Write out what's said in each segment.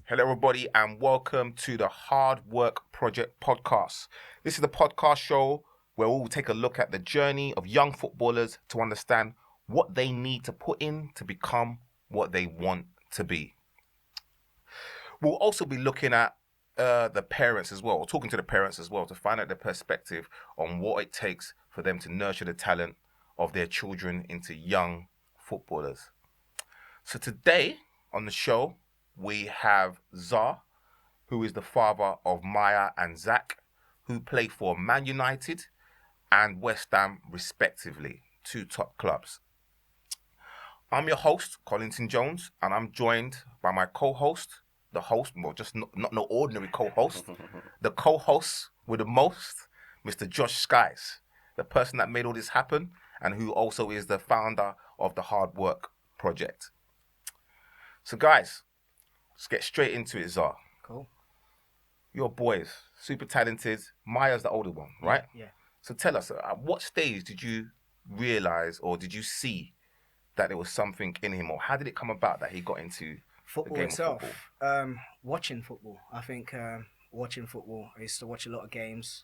Hello, everybody, and welcome to the Hardwork Project podcast. This is the podcast show where we'll take a look at the journey of young footballers to understand what they need to put in to become what they want to be. We'll also be looking at the parents as well, or talking to the parents as well, to find out their perspective on what it takes for them to nurture the talent of their children into young footballers. So today on the show, we have Zaza, who is the father of Miah and Zach, who play for Man United and West Ham, respectively, two top clubs. I'm your host, Collington Jones, and I'm joined by my co-host, the host, well, just not no ordinary co-host, the co-host with the most, Mr. Josh Skies, the person that made all this happen, and who also is the founder of the Hardwork Project. So, guys, let's get straight into it, Zar. Cool. Your boys, super talented. Maya's the older one, right? Yeah. So tell us, at what stage did you realize or did you see that there was something in him, or how did it come about that he got into Football the game itself. of football? Watching football. I think watching football. I used to watch a lot of games.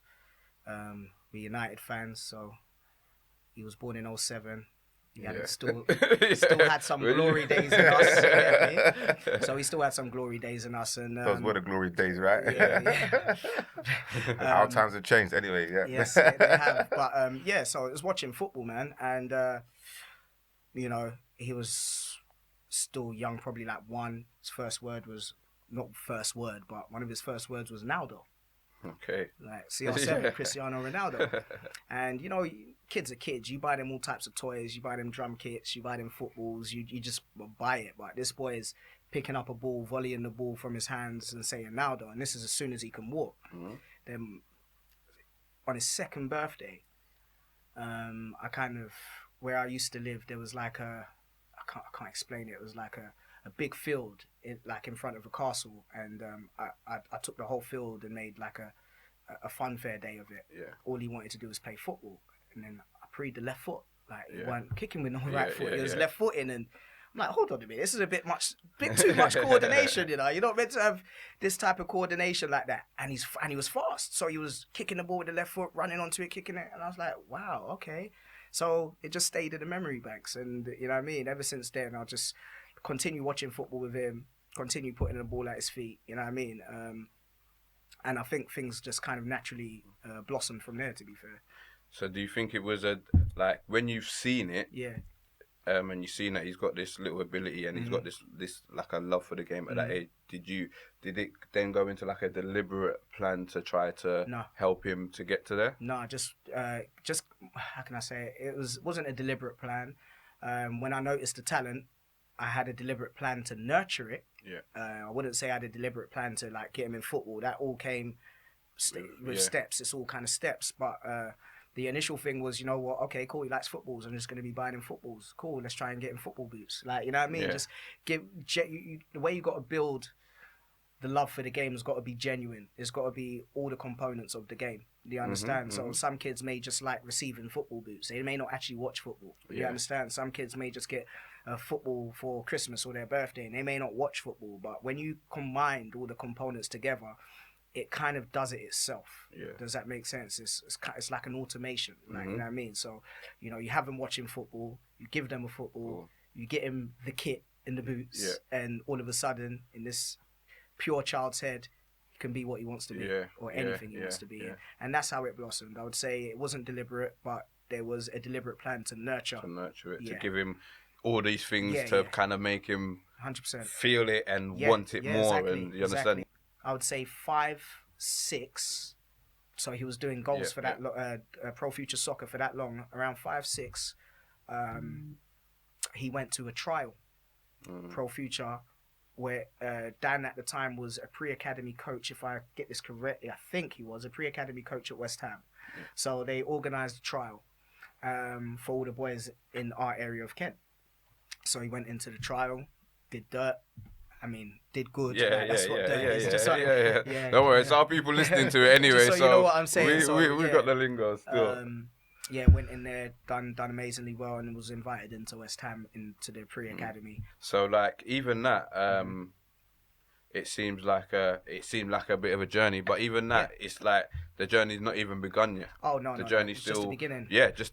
We're United fans, so he was born in 07. He had still had some glory days in us. So he still had some glory days in us. And Those were the glory days, right? Yeah. Our times have changed anyway, yeah. Yes, they have. But so it was watching football, man. And, he was still young, probably like one. His first word was, not first word, but one of his first words was Naldo. Okay. Like CR7, Cristiano Ronaldo. And, kids are kids. You buy them all types of toys. You buy them drum kits. You buy them footballs. You just buy it. But this boy is picking up a ball, volleying the ball from his hands and saying Naldo. And this is as soon as he can walk. Mm-hmm. Then on his second birthday, where I used to live, there was like I can't explain it. It was like a big field in front of a castle, and I took the whole field and made like a fun fair day of it. Yeah. All he wanted to do was play football, and then I preed the left foot. Like he wasn't kicking with no right foot. He was left footing, and I'm like, hold on a minute, this is a bit too much coordination. You're not meant to have this type of coordination like that. And he was fast, so he was kicking the ball with the left foot, running onto it, kicking it, and I was like, wow, okay. So it just stayed in the memory banks, and you know what I mean. Ever since then, I'll just continue watching football with him, continue putting the ball at his feet. You know what I mean. And I think things just kind of naturally blossomed from there, to be fair. So do you think it was when you've seen it, and you've seen that he's got this little ability and he's got this like a love for the game at that age, did it then go into like a deliberate plan to try to help him to get to there? No, just how can I say it? It wasn't a deliberate plan. When I noticed the talent, I had a deliberate plan to nurture it. Yeah. I wouldn't say I had a deliberate plan to like get him in football. That all came with steps. It's all kind of steps. But the initial thing was, you know what? Okay, cool. He likes footballs. I'm just going to be buying him footballs. Cool. Let's try and get him football boots. Like, you know what I mean? Just the way you got to build the love for the game has got to be genuine. It's got to be all the components of the game. Do you understand? So some kids may just like receiving football boots. They may not actually watch football. You understand? Some kids may just get football for Christmas or their birthday, and they may not watch football. But when you combine all the components together, it kind of does it itself. Yeah. Does that make sense? It's like an automation. Like, you know what I mean? So, you have them watching football, you give them a football, you get him the kit and the boots, and all of a sudden, in this pure child's head, he can be what he wants to be, or anything he wants to be. Yeah. And that's how it blossomed. I would say it wasn't deliberate, but there was a deliberate plan to nurture it, to give him all these things to kind of make him 100% feel it and want it more. Exactly, and you understand? Exactly. I would say 5'6". So he was doing goals for that Pro Future Soccer for that long. Around 5'6", he went to a trial, Pro Future, where Dan at the time was a pre-academy coach. If I get this correctly, I think he was a pre-academy coach at West Ham. Yeah. So they organised a trial for all the boys in our area of Kent. So he went into the trial, did dirt. I mean, did good. That's what dirt is. Don't worry, it's our people listening to it anyway. So you know what I'm saying. We got the lingo still. Went in there, done amazingly well, and was invited into West Ham into the pre-academy. So like even that, it seemed like a bit of a journey. But even that, it's like the journey's not even begun yet. Oh no, the journey's it's still just the beginning. Yeah, just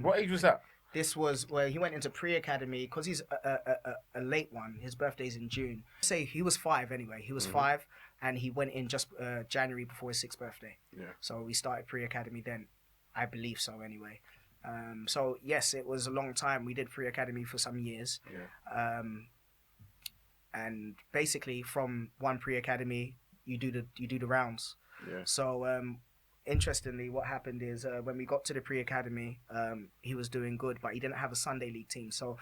What age was that? This was where he went into pre-academy because he's a late one. His birthday's in June. Say he was 5 anyway. He was 5, and he went in just January before his 6th birthday. Yeah. So we started pre-academy then. I believe so anyway. So yes, it was a long time. We did pre-academy for some years. Yeah. And basically from one pre-academy, you do the rounds. Yeah. So interestingly, what happened is when we got to the pre-academy, he was doing good, but he didn't have a Sunday league team. So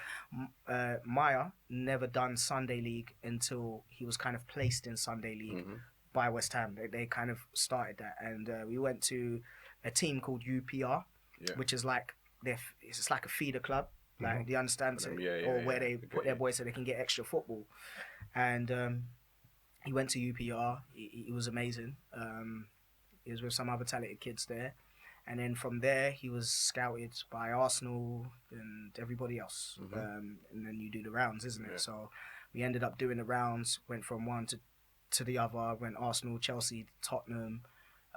Miah never done Sunday league until he was kind of placed in Sunday league by West Ham. They kind of started that, and we went to a team called UPR, which is like it's like a feeder club. Like, do you understand? Where they put their boys so they can get extra football. And he went to UPR. He was amazing. He was with some other talented kids there. And then from there, he was scouted by Arsenal and everybody else. And then you do the rounds, isn't it? So we ended up doing the rounds, went from one to the other, went Arsenal, Chelsea, Tottenham.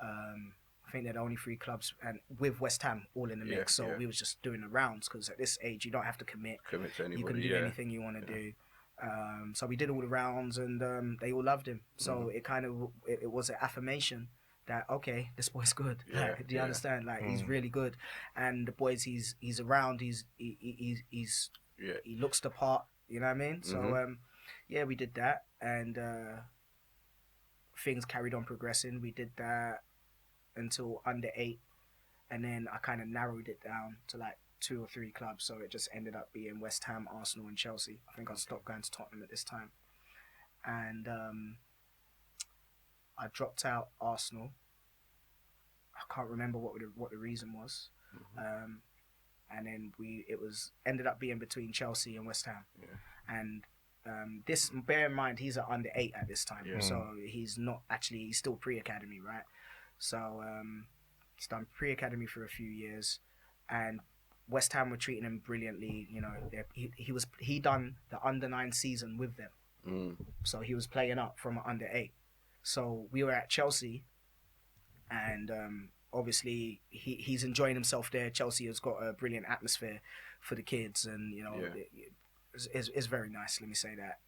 I think they're the only 3 clubs, and with West Ham all in the mix. So we was just doing the rounds because at this age you don't have to commit to anybody. You can do anything you want to do. So we did all the rounds, and they all loved him. So it kind of it was an affirmation that okay, this boy's good. Do you understand? Like he's really good, and the boys he's around, he looks the part. You know what I mean? So we did that, and things carried on progressing. We did that until under 8, and then I kind of narrowed it down to like 2 or 3 clubs, so it just ended up being West Ham, Arsenal and Chelsea. I think I stopped going to Tottenham at this time, and I dropped out Arsenal. I can't remember what the reason was, and then it ended up being between Chelsea and West Ham, and this, bear in mind, he's at under 8 at this time, so he's still pre-academy, right? So he's done pre-academy for a few years, and West Ham were treating him brilliantly. You know, he done the under 9 season with them, so he was playing up from under 8. So we were at Chelsea, and obviously he's enjoying himself there. Chelsea has got a brilliant atmosphere for the kids, and you know it's very nice. Let me say that.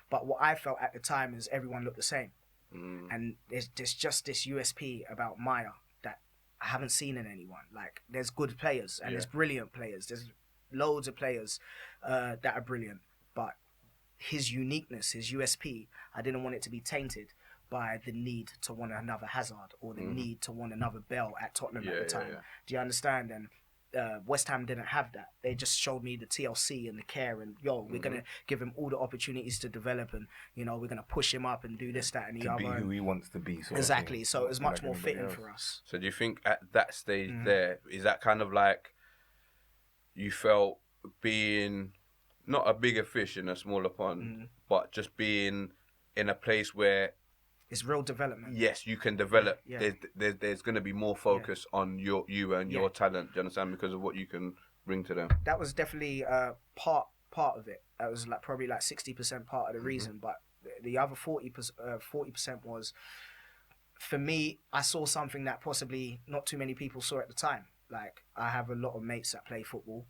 But what I felt at the time is everyone looked the same. And there's just this USP about Miah that I haven't seen in anyone. Like, there's good players and there's brilliant players. There's loads of players that are brilliant, but his uniqueness, his USP, I didn't want it to be tainted by the need to want another Hazard or the need to want another Bell at Tottenham at the time. Do you understand? And West Ham didn't have that. They just showed me the TLC and the care, and we're gonna give him all the opportunities to develop, and you know we're gonna push him up and do this, that, and the other. To be who he wants to be. Exactly. So it was much more fitting for us. So do you think at that stage there, is that kind of like you felt being not a bigger fish in a smaller pond, but just being in a place where it's real development. Yes, you can develop. Yeah. There's going to be more focus on you and your talent. Do you understand? Because of what you can bring to them. That was definitely part of it. That was like probably like 60% part of the reason. But the other 40% was, for me, I saw something that possibly not too many people saw at the time. Like, I have a lot of mates that play football.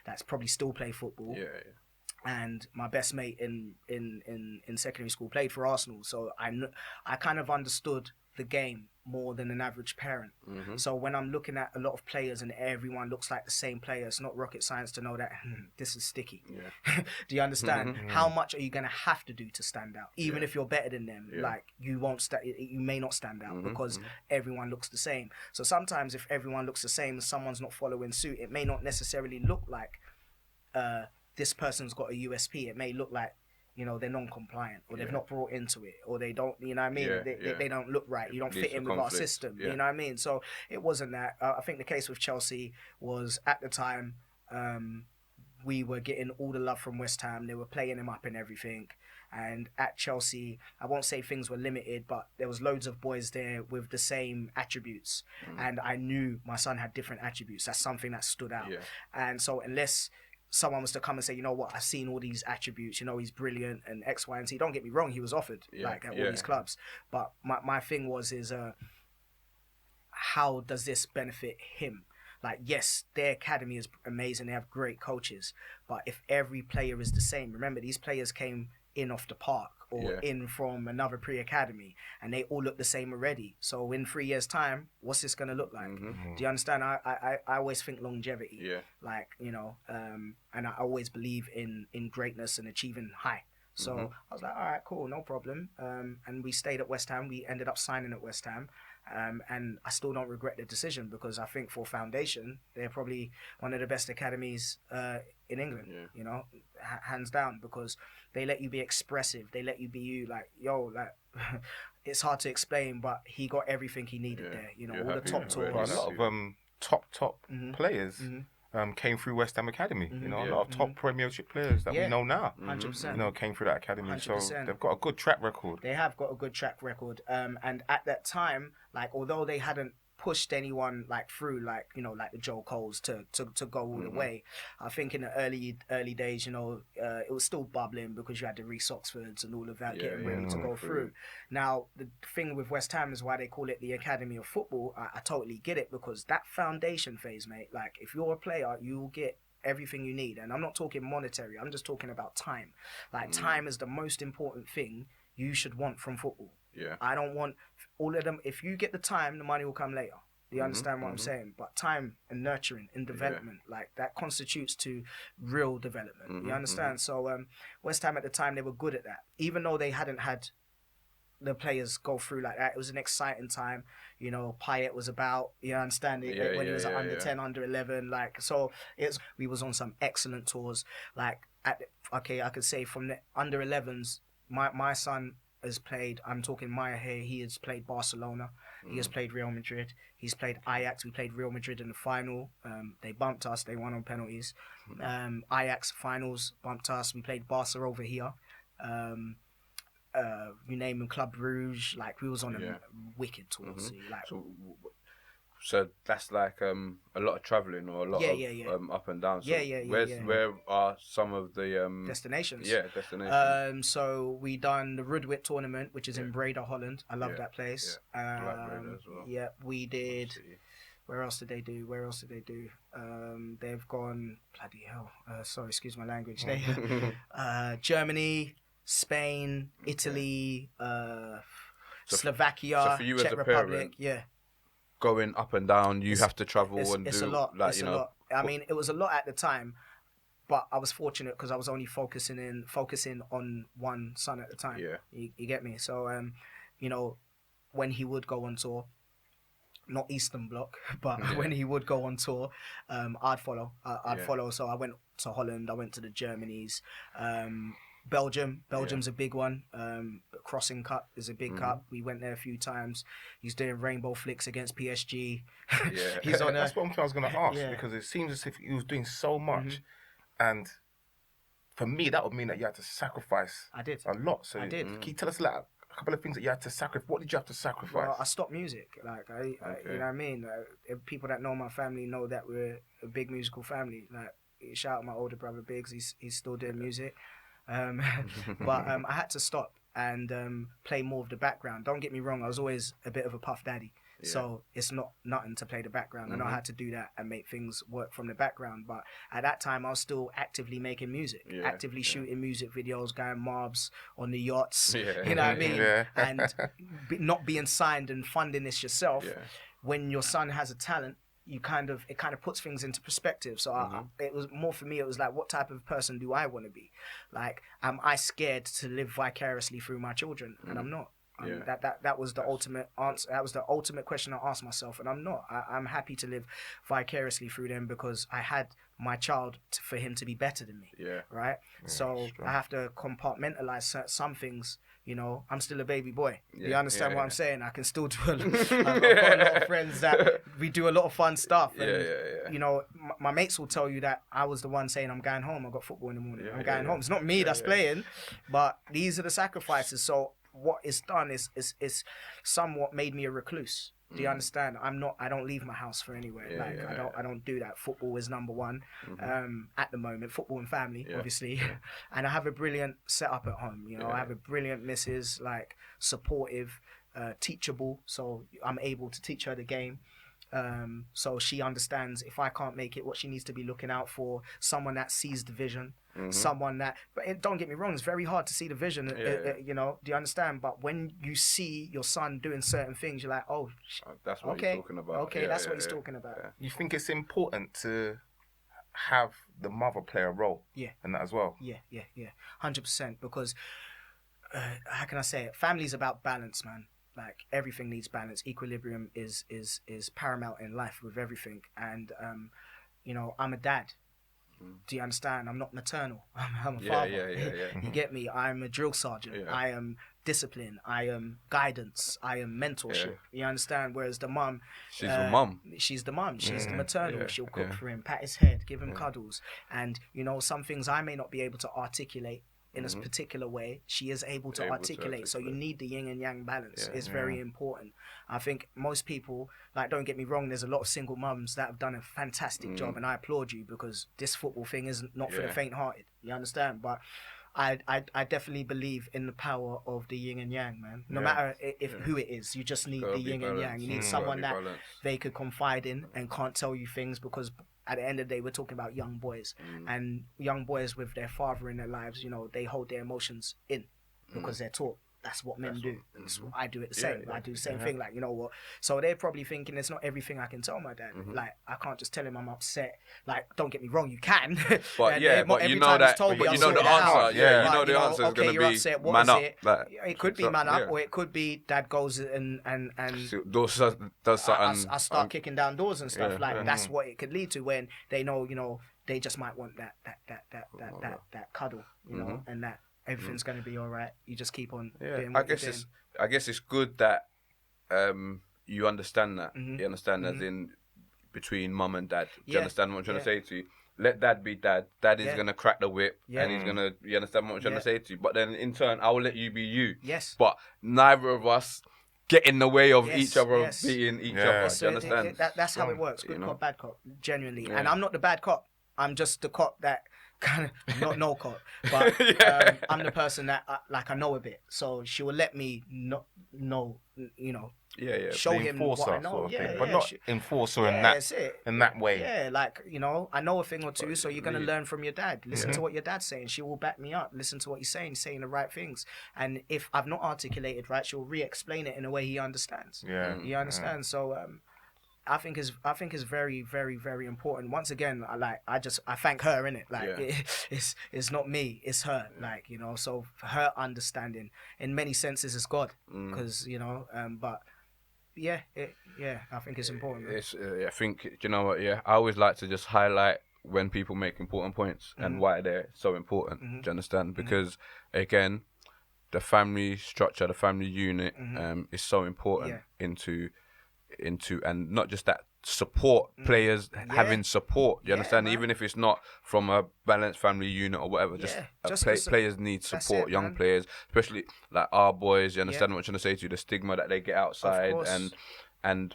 That's probably still play football. Yeah. And my best mate in secondary school played for Arsenal, so I kind of understood the game more than an average parent. So when I'm looking at a lot of players and everyone looks like the same player, it's not rocket science to know that this is sticky. Do you understand? How much are you going to have to do to stand out? Even if you're better than them, like you may not stand out because everyone looks the same. So sometimes if everyone looks the same and someone's not following suit, it may not necessarily look like this person's got a USP. It may look like, you know, they're non-compliant, or they've not brought into it, or they don't, you know what I mean? They don't look right. You don't fit in with our system. You know what I mean? So it wasn't that. I think the case with Chelsea was, at the time, we were getting all the love from West Ham. They were playing him up and everything. And at Chelsea, I won't say things were limited, but there was loads of boys there with the same attributes. And I knew my son had different attributes. That's something that stood out. And so unless someone was to come and say, you know what, I've seen all these attributes, you know, he's brilliant and X, Y, and Z. Don't get me wrong, he was offered at all these clubs. But my thing is how does this benefit him? Like, yes, their academy is amazing. They have great coaches. But if every player is the same, remember, these players came in off the park or in from another pre-academy and they all look the same already. So in 3 years' time, what's this going to look like? Do you understand? I always think longevity. Like, you know, and I always believe in greatness and achieving high. So I was like, all right, cool, no problem. And we stayed at West Ham. We ended up signing at West Ham. And I still don't regret the decision because I think for foundation, they're probably one of the best academies in England, you know, hands down, because they let you be expressive. They let you be you. Like, yo, like, it's hard to explain, but he got everything he needed there. You know, all the top tours. A lot of top players came through West Ham Academy. You know, a lot of top Premiership players that we know now. 100%. You know, came through that academy. 100%. So they've got a good track record. They have got a good track record. And at that time, like, although they hadn't pushed anyone like through, like, you know, like the Joe Coles to go all the way, I think in the early days, you know, it was still bubbling because you had the Reece Oxfords and all of that getting ready to go through. Now, the thing with West Ham is why they call it the Academy of Football. I totally get it, because that foundation phase, mate, like, if you're a player, you'll get everything you need. And I'm not talking monetary, I'm just talking about time. Like, time is the most important thing you should want from football. I don't want all of them. If you get the time, the money will come later. Do you understand what I'm saying? But time and nurturing and development, like, that constitutes to real development. You understand? So West Ham at the time, they were good at that. Even though they hadn't had the players go through like that, it was an exciting time. You know, Payet was about, you understand, when he was at under 10, under 11. Like, so we was on some excellent tours. Like, I could say from the under 11s, my son has played, I'm talking Miah here, he has played Barcelona, he has played Real Madrid, he's played Ajax, we played Real Madrid in the final, they bumped us, they won on penalties, Ajax finals bumped us, we played Barca over here, you name them, Club Rouge, like, we was on a wicked tour, so that's like a lot of travelling or a lot of up and down. So where are some of the destinations? Destinations. So we done the Rudwit tournament, which is in Breda, Holland. I love that place. As well. Yeah, we did. Where else did they do? They've gone, bloody hell. Sorry, excuse my language. They Germany, Spain, Italy, Slovakia, so for you Czech as a Republic. Parent, going up and down, you have to travel and do a lot. Like, it's a lot. I mean, it was a lot at the time, but I was fortunate because I was only focusing on one son at the time. You get me? So you know, when he would go on tour, not Eastern Bloc, but when he would go on tour, I'd follow. I'd follow. So I went to Holland. I went to the Germanys. Belgium's a big one. Crossing Cup is a big cup. We went there a few times. He's doing rainbow flicks against PSG. He's on. That's what I was going to ask, because it seems as if he was doing so much, and for me that would mean that you had to sacrifice. I did a lot. So I did. Can you tell us like a couple of things that you had to sacrifice? What did you have to sacrifice? Well, I stopped music. Like I you know what I mean. People that know my family know that we're a big musical family. Like, shout out my older brother Biggs. He's still doing music. But I had to stop and play more of the background. Don't get me wrong, I was always a bit of a puff daddy, so it's nothing to play the background. I know how to do that and make things work from the background, but at that time I was still actively making music, actively shooting music videos, going mobs on the yachts, you know what I mean, and not being signed and funding this yourself. When your son has a talent, it kind of puts things into perspective. So it was more for me. It was like, what type of person do I want to be? Like, am I scared to live vicariously through my children? And I'm not. That was the ultimate answer. That was the ultimate question I asked myself, and I'm not. I'm happy to live vicariously through them because I had my child for him to be better than me. Right. So I have to compartmentalize some things. You know, I'm still a baby boy. You understand what I'm saying? I can still do I've got a lot of friends that we do a lot of fun stuff. And, you know, my mates will tell you that I was the one saying, I'm going home. I've got football in the morning. I'm going home. It's not me that's playing, but these are the sacrifices. So what it's done is somewhat made me a recluse. Do you understand? I don't leave my house for anywhere. I don't do that. Football is number one at the moment. Football and family, obviously. And I have a brilliant setup at home. You know, I have a brilliant missus, like supportive, teachable. So I'm able to teach her the game. So she understands if I can't make it, what she needs to be looking out for. Someone that sees the vision. Someone that, but don't get me wrong, it's very hard to see the vision. You know, do you understand? But when you see your son doing certain things, you're like, oh, that's what okay, he's talking about. Okay, that's what he's talking about. You think it's important to have the mother play a role? And that as well. 100%. Because how can I say it? Family's about balance, man. Like everything needs balance. Equilibrium is paramount in life with everything. And you know, I'm a dad. Do you understand? I'm not maternal. I'm a father. You get me? I'm a drill sergeant. I am discipline. I am guidance. I am mentorship. You understand? Whereas the mum, she's the mum. She's the mum. She's the maternal. She'll cook for him, pat his head, give him cuddles. And you know, some things I may not be able to articulate in a particular way, she is able to articulate. So you need the yin and yang balance. It's very important. I think most people, like, don't get me wrong, there's a lot of single mums that have done a fantastic job, and I applaud you, because this football thing is not for the faint-hearted. You understand? But I definitely believe in the power of the yin and yang, man. No matter who it is, you just need the yin and yang. You need someone that they could confide in and can't tell you things, because at the end of the day, we're talking about young boys. And young boys with their father in their lives, you know, they hold their emotions in because they're taught. That's what men do. That's what I do it the same. I do the same thing, like, you know what? So they're probably thinking it's not everything I can tell my dad. Like, I can't just tell him I'm upset. Like, don't get me wrong, you can. But but you know that, but you know the answer. You know the answer is going to be upset. What man is up. it? Like, it could be man up, or it could be dad goes and does something. I start kicking down doors and stuff. Like, that's what it could lead to, when they know, you know, they just might want that cuddle, you know, and that everything's going to be all right. You just keep on doing what you're doing. I guess it's good that you understand that. You understand as in between mum and dad. Do you understand what I'm trying to say to you? Let dad be dad. Dad is going to crack the whip and he's going to, you understand what I'm trying to say to you? But then in turn, I will let you be you. Yes. But neither of us get in the way of each other being each other. So do you understand? That's how it works. Good cop, bad cop, genuinely. And I'm not the bad cop. I'm just the cop that kind of, not no cop, but I'm the person that I know a bit. So she will let me know, you know, show him what I know. But not enforcer in that way. Yeah, like, you know, I know a thing or two, so you're going to learn from your dad. Listen to what your dad's saying. She will back me up. Listen to what he's saying the right things. And if I've not articulated right, she'll re-explain it in a way he understands. You understand? So I think is very, very, very important. Once again, I thank her, innit? Like it's not me, it's her. Like, you know, so her understanding in many senses is God, because you know. But I think it's important. I think, you know what? I always like to just highlight when people make important points and why they're so important. Do you understand? Because again, the family structure, the family unit, is so important into and not just that, support players having support. You understand? Man. Even if it's not from a balanced family unit or whatever, players need support. Young players, especially like our boys. You understand what I'm trying to say to you? The stigma that they get outside and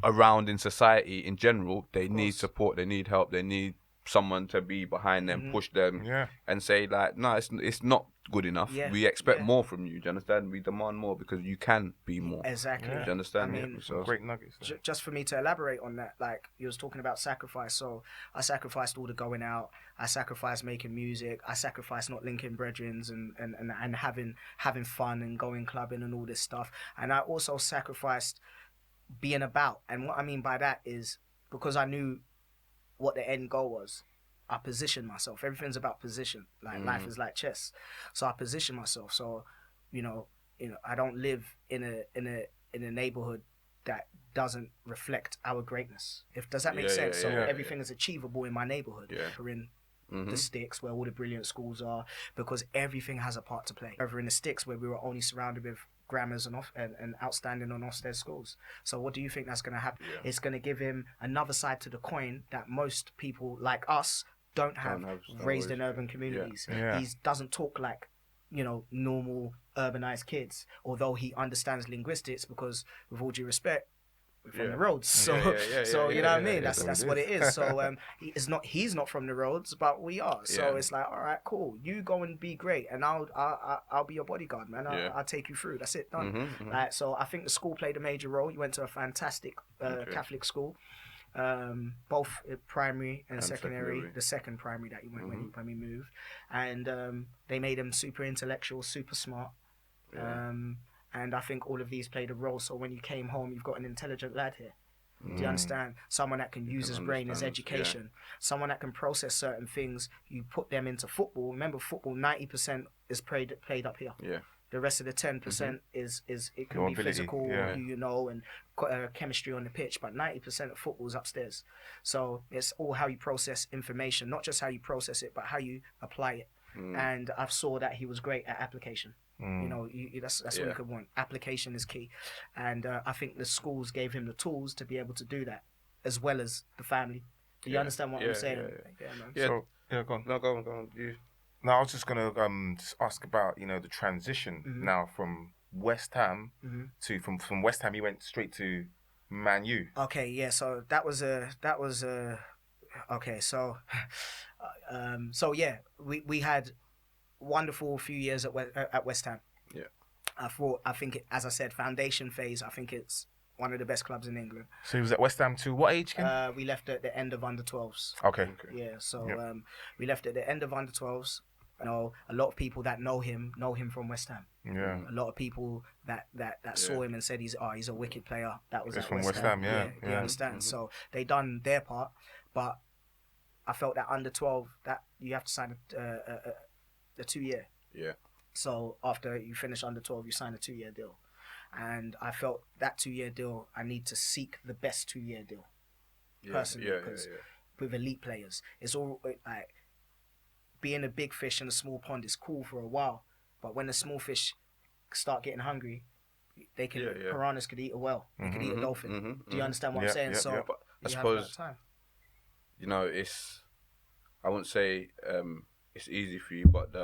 around in society in general, they need support. They need help. They need someone to be behind them, push them, and say like, no, it's not good enough. We expect more from you. Do you understand? We demand more because you can be more. Exactly. Do you understand? I mean, so great nuggets. Just for me to elaborate on that, like you was talking about sacrifice. So I sacrificed all the going out. I sacrificed making music. I sacrificed not linking brethrens and having fun and going clubbing and all this stuff. And I also sacrificed being about. And what I mean by that is because I knew what the end goal was, I positioned myself. Everything's about position. Like life is like chess. So I position myself. So, you know, I don't live in a neighborhood that doesn't reflect our greatness. Does that make sense? So everything is achievable in my neighborhood. We're in the sticks where all the brilliant schools are, because everything has a part to play. Over in the sticks where we were only surrounded with grammars and outstanding on Ofsted schools. So what do you think that's going to happen? It's going to give him another side to the coin that most people like us don't have raised in urban communities. He doesn't talk like, you know, normal urbanized kids, although he understands linguistics, because with all due respect, we're from the roads. So you know what I mean. That's what it is. So he's not from the roads, but we are. So it's like, all right, cool. You go and be great, and I'll be your bodyguard, man. I'll take you through. That's it, done. Like, so I think the school played a major role. You went to a fantastic Catholic school. Both primary and secondary. The second primary that you went when we moved, and they made him super intellectual, super smart. And I think all of these played a role. So when you came home, you've got an intelligent lad here. Do you understand? Someone that can use his brain, his education. Someone that can process certain things. You put them into football. Remember, football 90% is played up here. Yeah. The rest of the 10% is it can be physical, you know, and chemistry on the pitch. But 90% of football is upstairs. So it's all how you process information, not just how you process it, but how you apply it. And I saw that he was great at application. You know, that's what you could want. Application is key, and I think the schools gave him the tools to be able to do that, as well as the family. Do you understand what I'm saying? So, go on. No, go on. You. No, I was just gonna just ask about the transition now from West Ham to from West Ham. He went straight to Man U. Okay, yeah. So that was okay. So, we had wonderful few years at West Ham. Yeah. I think as I said, foundation phase. I think it's one of the best clubs in England. So he was at West Ham to what age again? We left at the end of under 12s. Okay. Yeah. So we left at the end of under 12s. You know, a lot of people that know him from West Ham. Yeah. A lot of people that saw him and said he's a wicked player. That was from West Ham. Yeah. You understand? So they done their part, but I felt that under 12 that you have to sign a 2-year. Yeah. So after you finish under 12, you sign a 2-year deal. And I felt that 2-year deal, I need to seek the best 2-year deal. Personally. Because with elite players, it's all like being a big fish in a small pond is cool for a while. But when the small fish start getting hungry, they can piranhas could eat a whale. They could eat a dolphin. Do you understand what I'm saying? So but I suppose it's I wouldn't say it's easy for you, but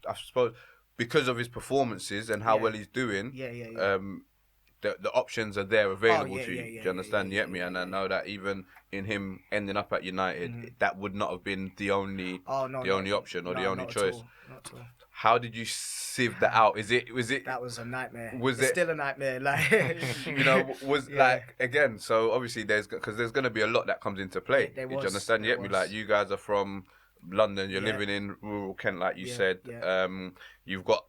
I suppose because of his performances and how well he's doing, the options are there available to you. Do you understand? You get me? And I know that even in him ending up at United, that would not have been the only option or the only choice. Not at all. How did you sieve that out? Was it? That was a nightmare. It's still a nightmare? Like like again. So obviously there's going to be a lot that comes into play. Do you understand? You get me? Like you guys are from London, you're living in rural Kent, like you said. You've got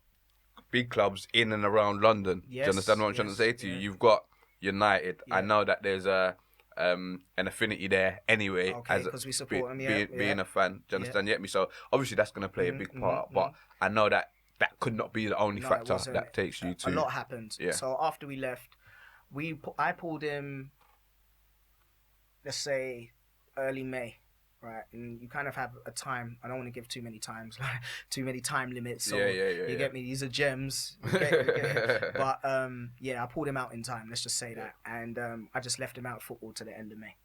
big clubs in and around London. Do you understand what I'm trying to say to you? You've got United. I know that there's an affinity there anyway. Okay, because we support them. Being a fan. Do you understand? You get me? So obviously that's going to play a big part. But I know that could not be the only factor that takes you to. A lot happened. Yeah. So after we left, I pulled him. Let's say early May. Right, and you kind of have a time. I don't want to give too many times, like too many time limits. So you get me. These are gems. You get but I pulled him out in time. Let's just say that, and I just left him out of football to the end of May.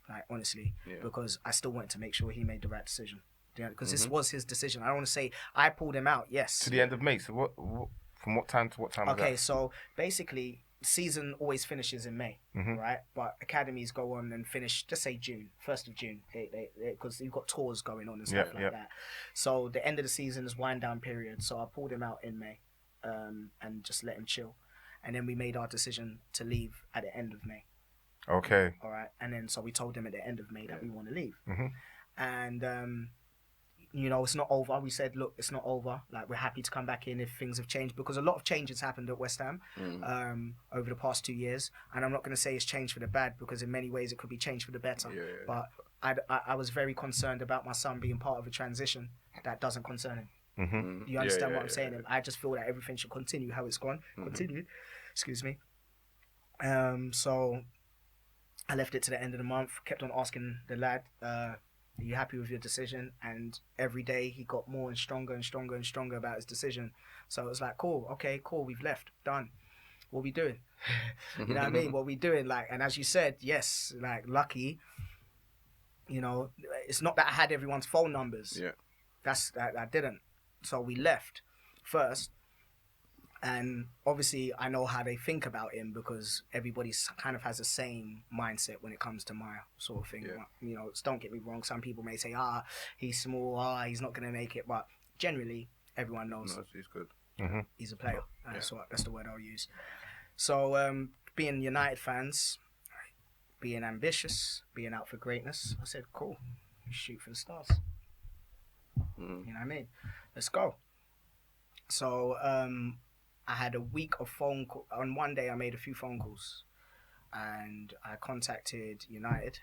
Like honestly, because I still wanted to make sure he made the right decision. Because this was his decision. I don't want to say I pulled him out. Yes, to the end of May. So what from what time to what time? Okay, so basically. Season always finishes in May, right? But academies go on and finish, just say June, 1st of June, because you've got tours going on and stuff like that. So the end of the season is wind down period. So I pulled him out in May, and just let him chill, and then we made our decision to leave at the end of May. Okay. All right, and then so we told him at the end of May that we want to leave, and it's not over. We said, look, it's not over. Like, we're happy to come back in if things have changed, because a lot of changes happened at West Ham over the past 2 years. And I'm not going to say it's changed for the bad, because in many ways it could be changed for the better. But I was very concerned about my son being part of a transition that doesn't concern him. You understand what I'm saying? I just feel that everything should continue how it's gone. Continue. Excuse me. So I left it to the end of the month, kept on asking the lad, are you happy with your decision? And every day he got more and stronger and stronger and stronger about his decision. So it was like, cool, okay, cool, we've left, done. What we doing? You know what I mean? What we doing? Like, and as you said, yes, like lucky. It's not that I had everyone's phone numbers. Yeah. I didn't. So we left first. And obviously, I know how they think about him because everybody kind of has the same mindset when it comes to Miah sort of thing. Yeah. You know, don't get me wrong. Some people may say, he's small, he's not going to make it. But generally, everyone knows he's good. He's a player. That's the word I'll use. So, being United fans, being ambitious, being out for greatness, I said, cool, shoot for the stars. You know what I mean? Let's go. So, I had a week of phone call. On one day, I made a few phone calls, and I contacted United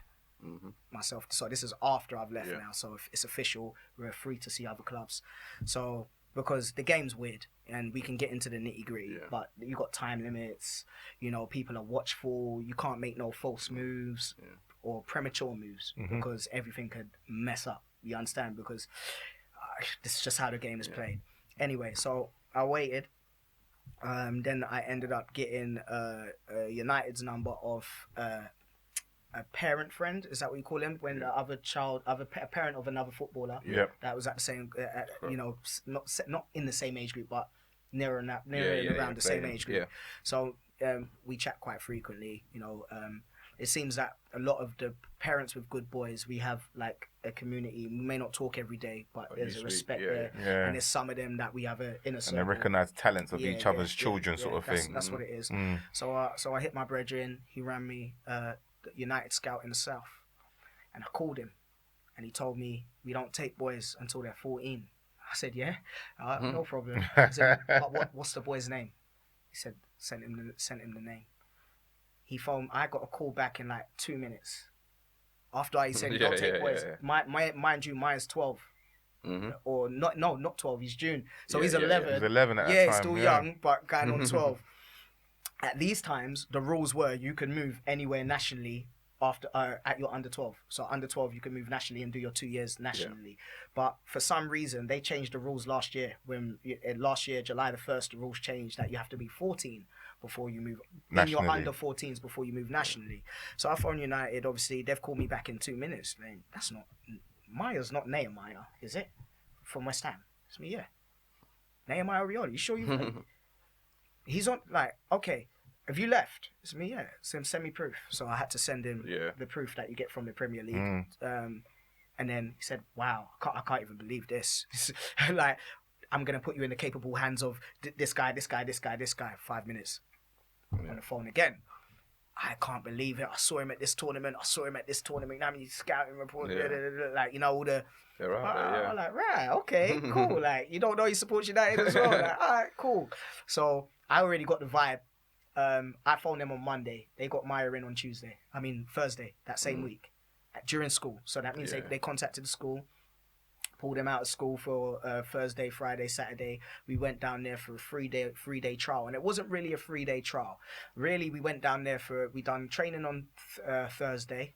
myself. So this is after I've left now. So if it's official, we're free to see other clubs. So because the game's weird, and we can get into the nitty gritty, but you got time limits. You know, people are watchful. You can't make no false moves or premature moves because everything could mess up. You understand? Because this is just how the game is played. Anyway, so I waited. Then I ended up getting United's number of a parent friend. Is that what you call him? When the other child, a parent of another footballer, that was at the same, you know, not in the same age group, but near and around the same age group. Yeah. So we chat quite frequently. You know, it seems that a lot of the parents with good boys, we have like a community. We may not talk every day, but there's a respect there. Yeah. And there's some of them that we have an inner circle. And they recognise talents of each other's children, sort of thing. That's what it is. So I hit my brethren. He ran me the United Scout in the South, and I called him, and he told me we don't take boys until they're 14. I said, no problem. I said, but what's the boy's name? He said, sent him the name. He phoned. I got a call back in like 2 minutes. After he said, don't take boys. Mind you, mine's 12. Or not 12. He's June, so he's 11. He's 11 at that time. Yeah, he's still young, but going on 12. At these times, the rules were you can move anywhere nationally after at your under 12. So under 12, you can move nationally and do your 2 years nationally. But for some reason, they changed the rules last year. Last year, July the 1st, the rules changed that you have to be 14 before you move nationally. In your under 14s before you move nationally. So I phoned United. Obviously, they've called me back in 2 minutes. Man, that's not Miah's not Nehemiah, is it? From West Ham. It's me, yeah. Nehemiah Rioli. You sure you? He's on, like, okay, have you left? It's me, yeah. Send me proof. So I had to send him the proof that you get from the Premier League. And then he said, wow, I can't even believe this. Like, I'm going to put you in the capable hands of this guy. 5 minutes on the phone again. I can't believe it. I saw him at this tournament. Now he's scouting report. Like, you know, all the... They're out there, I'm like, right, okay, cool. Like, you don't know he supports United as well. Like, all right, cool. So I already got the vibe. I phoned them on Monday. They got Miah in on Thursday, that same week, during school. So that means they contacted the school, pulled them out of school for Thursday, Friday, Saturday. We went down there for a 3-day trial. And it wasn't really a 3-day trial. Really, we went down there we done training on Thursday.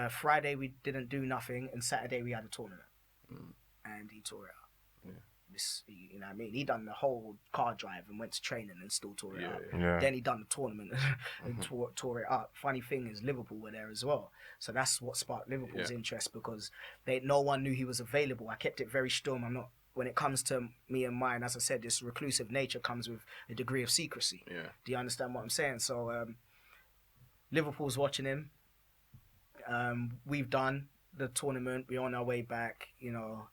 Friday, we didn't do nothing. And Saturday, we had a tournament. And he tore it up. You know what I mean? He done the whole car drive and went to training and still tore it up. Then he done the tournament and tore it up. Funny thing is, Liverpool were there as well. So that's what sparked Liverpool's interest, because no one knew he was available. I kept it very stum. When it comes to me and mine, as I said, this reclusive nature comes with a degree of secrecy. Do you understand what I'm saying? So Liverpool's watching him. We've done the tournament. We're on our way back. You know,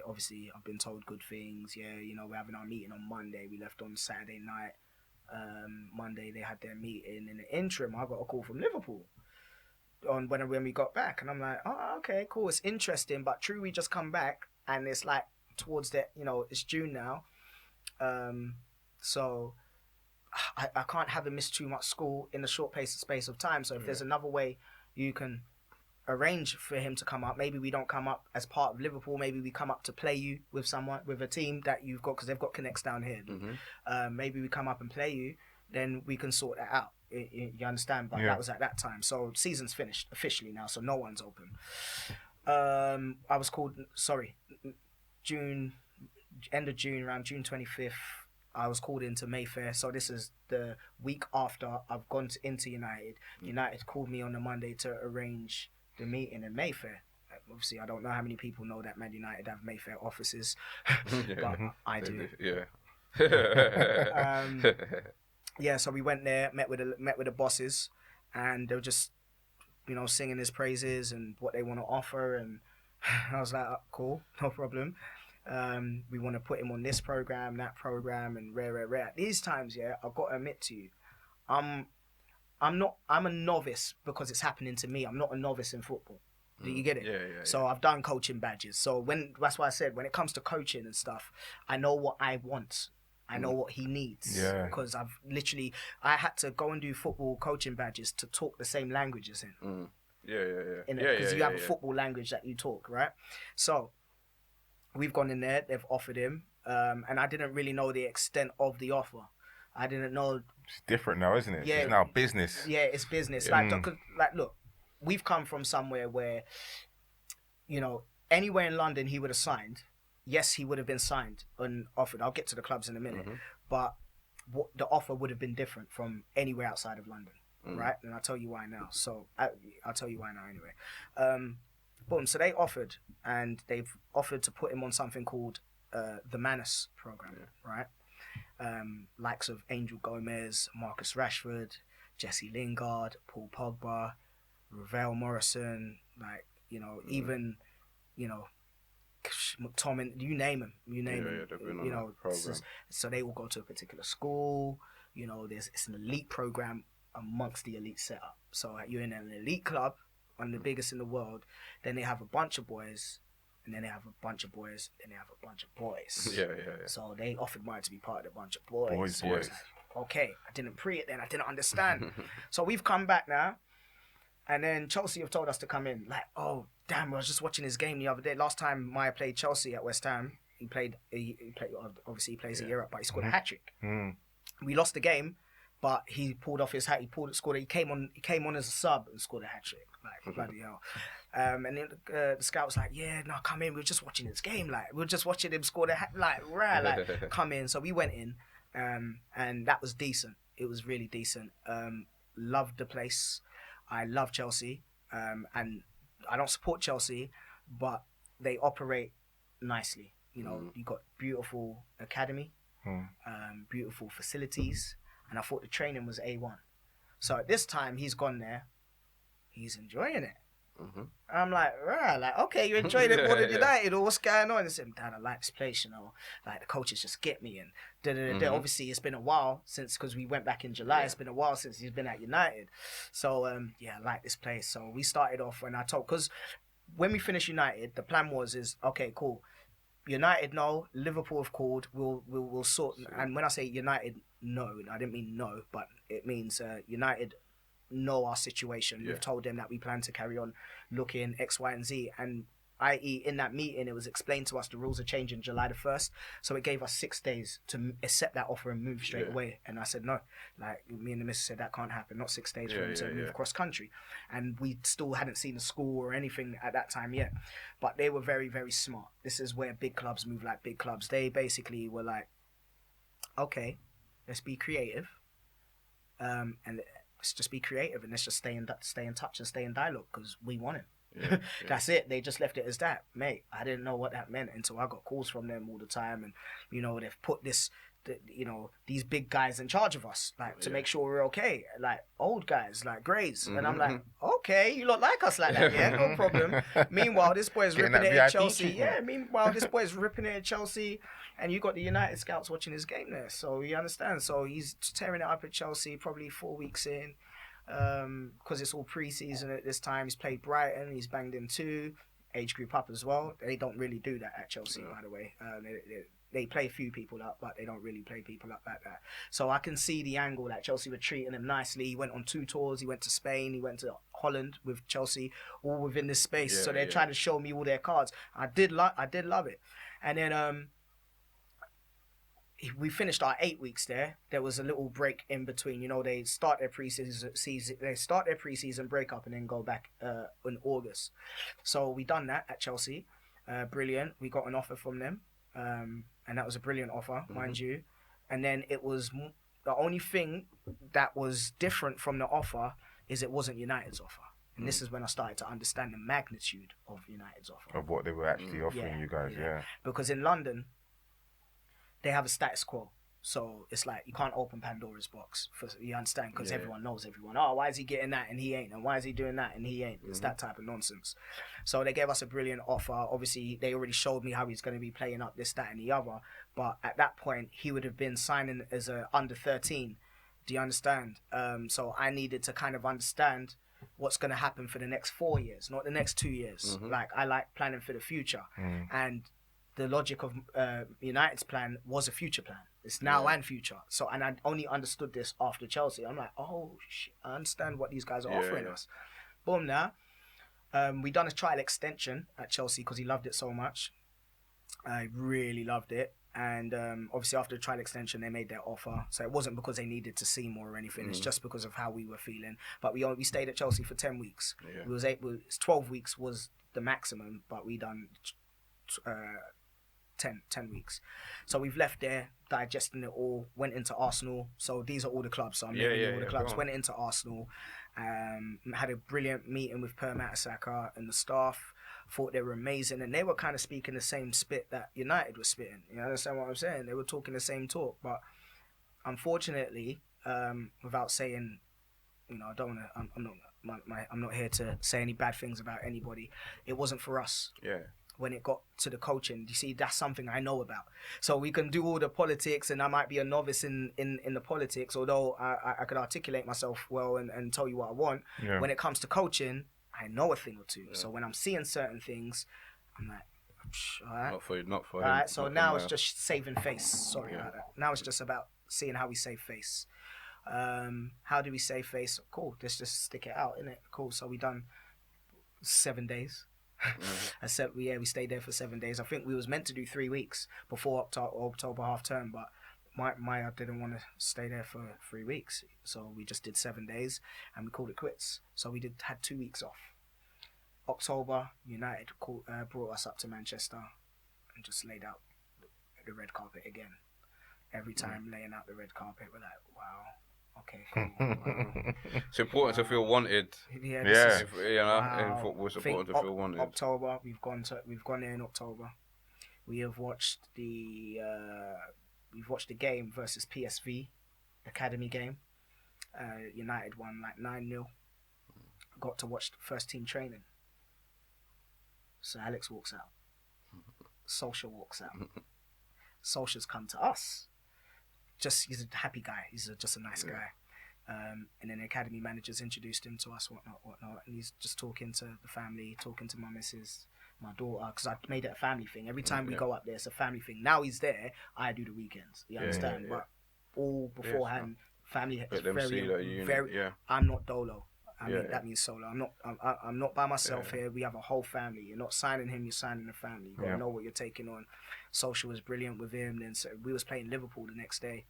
obviously I've been told good things. Yeah, you know, we're having our meeting on Monday. We left on Saturday night. Monday they had their meeting. In the interim, I got a call from Liverpool on when we got back, and I'm like, oh, okay, cool. It's interesting, but true, we just come back, and it's like towards the, you know, it's June now. So I can't have him miss too much school in a short space of time. So if there's another way you can arrange for him to come up, maybe we don't come up as part of Liverpool, maybe we come up to play you with a team that you've got, because they've got connects down here. Maybe we come up and play you, then we can sort that out. You understand? But that was at that time. So season's finished officially now, so no one's open. I was called, end of June, around June 25th, I was called into Mayfair. So this is the week after I've gone into United. United called me on the Monday to arrange the meeting in Mayfair. Obviously, I don't know how many people know that Man United have Mayfair offices, but I do. Yeah, so we went there, met with the bosses, and they were just, singing his praises and what they want to offer, and I was like, oh, cool, no problem. We want to put him on this program, that program, and rare. At these times, yeah, I've got to admit to you, I'm a novice because it's happening to me. I'm not a novice in football. Do you get it? Yeah. So I've done coaching badges. So that's why I said when it comes to coaching and stuff, I know what I want. I know what he needs. Yeah. Because I had to go and do football coaching badges to talk the same language as him. Yeah. Because you have a football language that you talk, right? So we've gone in there. They've offered him, and I didn't really know the extent of the offer. I didn't know. It's different now, isn't it? Yeah, it's now business. Yeah, it's business. Look, we've come from somewhere where, anywhere in London he would have signed. Yes, he would have been signed and offered. I'll get to the clubs in a minute. But the offer would have been different from anywhere outside of London, right? And I'll tell you why now. So I'll tell you why now anyway. Boom. So they offered, and they've offered to put him on something called the Manus program, right? Likes of Angel Gomez, Marcus Rashford, Jesse Lingard, Paul Pogba, Ravel Morrison, even, McTominay, you name him. So they will go to a particular school. It's an elite program amongst the elite setup. So you're in an elite club, one of the biggest in the world. Then they have a bunch of boys, and then they have a bunch of boys, then they have a bunch of boys. Yeah. So they offered mine to be part of the bunch of boys. Boys. Like, okay, I didn't pre it then. I didn't understand. So we've come back now. And then Chelsea have told us to come in. Like, oh, damn, I was just watching his game the other day. Last time Miah played Chelsea at West Ham, he played obviously he plays a year up, but he scored a hat-trick. We lost the game, but he pulled off his hat. He came on as a sub and scored a hat-trick. Like, bloody hell. And then the scout was like, yeah, no, come in. We were just watching his game. Like, we were just watching him score the hat. Like, come in. So we went in, and that was decent. It was really decent. Loved the place. I love Chelsea, and I don't support Chelsea, but they operate nicely. You got beautiful academy, beautiful facilities, and I thought the training was A1. So at this time, he's gone there. He's enjoying it. I'm like, right, okay, you enjoyed it more than United, or what's going on? And I said, Dad, I like this place, like the coaches just get me, and obviously it's been a while since, because we went back in July, it's been a while since he's been at United. So I like this place. So we started off because when we finished United, the plan is okay, cool. United no, Liverpool have called, we'll sort. And when I say United no, I didn't mean no, but it means United know our situation. We've told them that we plan to carry on looking X, Y, and Z, and i.e. in that meeting it was explained to us the rules are changing July the 1st, so it gave us 6 days to accept that offer and move straight away. And I said no, like me and the missus said that can't happen, not 6 days for him to move cross country, and we still hadn't seen the school or anything at that time yet. But they were very, very smart. This is where big clubs move like big clubs. They basically were like, okay, let's be creative, and let's just be creative, and let's just stay in touch and stay in dialogue, because we want him. That's it. They just left it as that, mate. I didn't know what that meant until I got calls from them all the time, and they've put these big guys in charge of us, like to make sure we're okay, like old guys, like Grays, and I'm like, okay, you look like us like that, yeah, no problem. Meanwhile, this boy's ripping it at Chelsea. Meanwhile, this boy's ripping it at Chelsea, and you got the United scouts watching his game there, so you understand. So he's tearing it up at Chelsea, probably 4 weeks in, because it's all pre-season at this time. He's played Brighton, he's banged in 2, age group up as well. They don't really do that at Chelsea, by the way. They play a few people up, but they don't really play people up like that. So I can see the angle that Chelsea were treating him nicely. He went on 2 tours. He went to Spain. He went to Holland with Chelsea, all within this space. So they're trying to show me all their cards. I did love it. And then we finished our 8 weeks there. There was a little break in between. They start their preseason, break up, and then go back in August. So we done that at Chelsea. Brilliant. We got an offer from them. And that was a brilliant offer, mind you. And then it was the only thing that was different from the offer is it wasn't United's offer. And this is when I started to understand the magnitude of United's offer. Of what they were actually offering you guys, yeah. Because in London, they have a status quo. So it's like you can't open Pandora's box. You understand? Because everyone knows everyone. Oh, why is he getting that and he ain't? And why is he doing that and he ain't? It's that type of nonsense. So they gave us a brilliant offer. Obviously, they already showed me how he's going to be playing up this, that, and the other. But at that point, he would have been signing as a under 13. Do you understand? So I needed to kind of understand what's going to happen for the next 4 years, not the next 2 years. Like, I like planning for the future. And the logic of United's plan was a future plan. It's now and future. So, and I only understood this after Chelsea. I'm like, oh, shit, I understand what these guys are offering us. Boom, now. We done a trial extension at Chelsea because he loved it so much. I really loved it. And obviously after the trial extension, they made their offer. So it wasn't because they needed to see more or anything. It's just because of how we were feeling. But we stayed at Chelsea for 10 weeks. Yeah. 12 weeks was the maximum, but we done 10 weeks. So we've left there, digesting it all, went into Arsenal. So these are all the clubs. So I'm naming all the clubs. Went into Arsenal, had a brilliant meeting with Per Mertesacker and the staff. Thought they were amazing, and they were kind of speaking the same spit that United was spitting. You understand what I'm saying? They were talking the same talk, but unfortunately, without saying, I don't want to. I'm not here to say any bad things about anybody. It wasn't for us. Yeah. When it got to the coaching, you see, that's something I know about. So we can do all the politics, and I might be a novice in the politics, although I could articulate myself well and tell you what I want. Yeah. When it comes to coaching, I know a thing or two. Yeah. So when I'm seeing certain things, I'm like, all right. Not for all him. Right, so now it's just saving face. Sorry about that. Now it's just about seeing how we save face. How do we save face? Cool, let's just stick it out, innit? Cool, so we done 7 days. We stayed there for 7 days. I think we was meant to do 3 weeks before October half term, but Miah didn't want to stay there for 3 weeks, so we just did 7 days and we called it quits. So we had 2 weeks off. October, United brought us up to Manchester and just laid out the red carpet again. Every time laying out the red carpet, we're like, wow, okay, cool. Wow. It's important to feel wanted. Yeah. In football, it's important to feel wanted. October, we've gone there in October. We have watched the game versus PSV, academy game. United won like 9-0. Got to watch the first team training. So Alex walks out. Solskjaer walks out. Solskjaer's come to us. He's a happy guy. He's just a nice guy. And then the academy managers introduced him to us, whatnot. And he's just talking to the family, talking to my missus, my daughter, because I made it a family thing. Every time we go up there, it's a family thing. Now he's there, I do the weekends. You understand? But all beforehand, family is very. I'm not dolo. I mean, that means solo. I'm not by myself here. We have a whole family. You're not signing him. You're signing a family. You gotta know what you're taking on. Social was brilliant with him. Then so we was playing Liverpool the next day.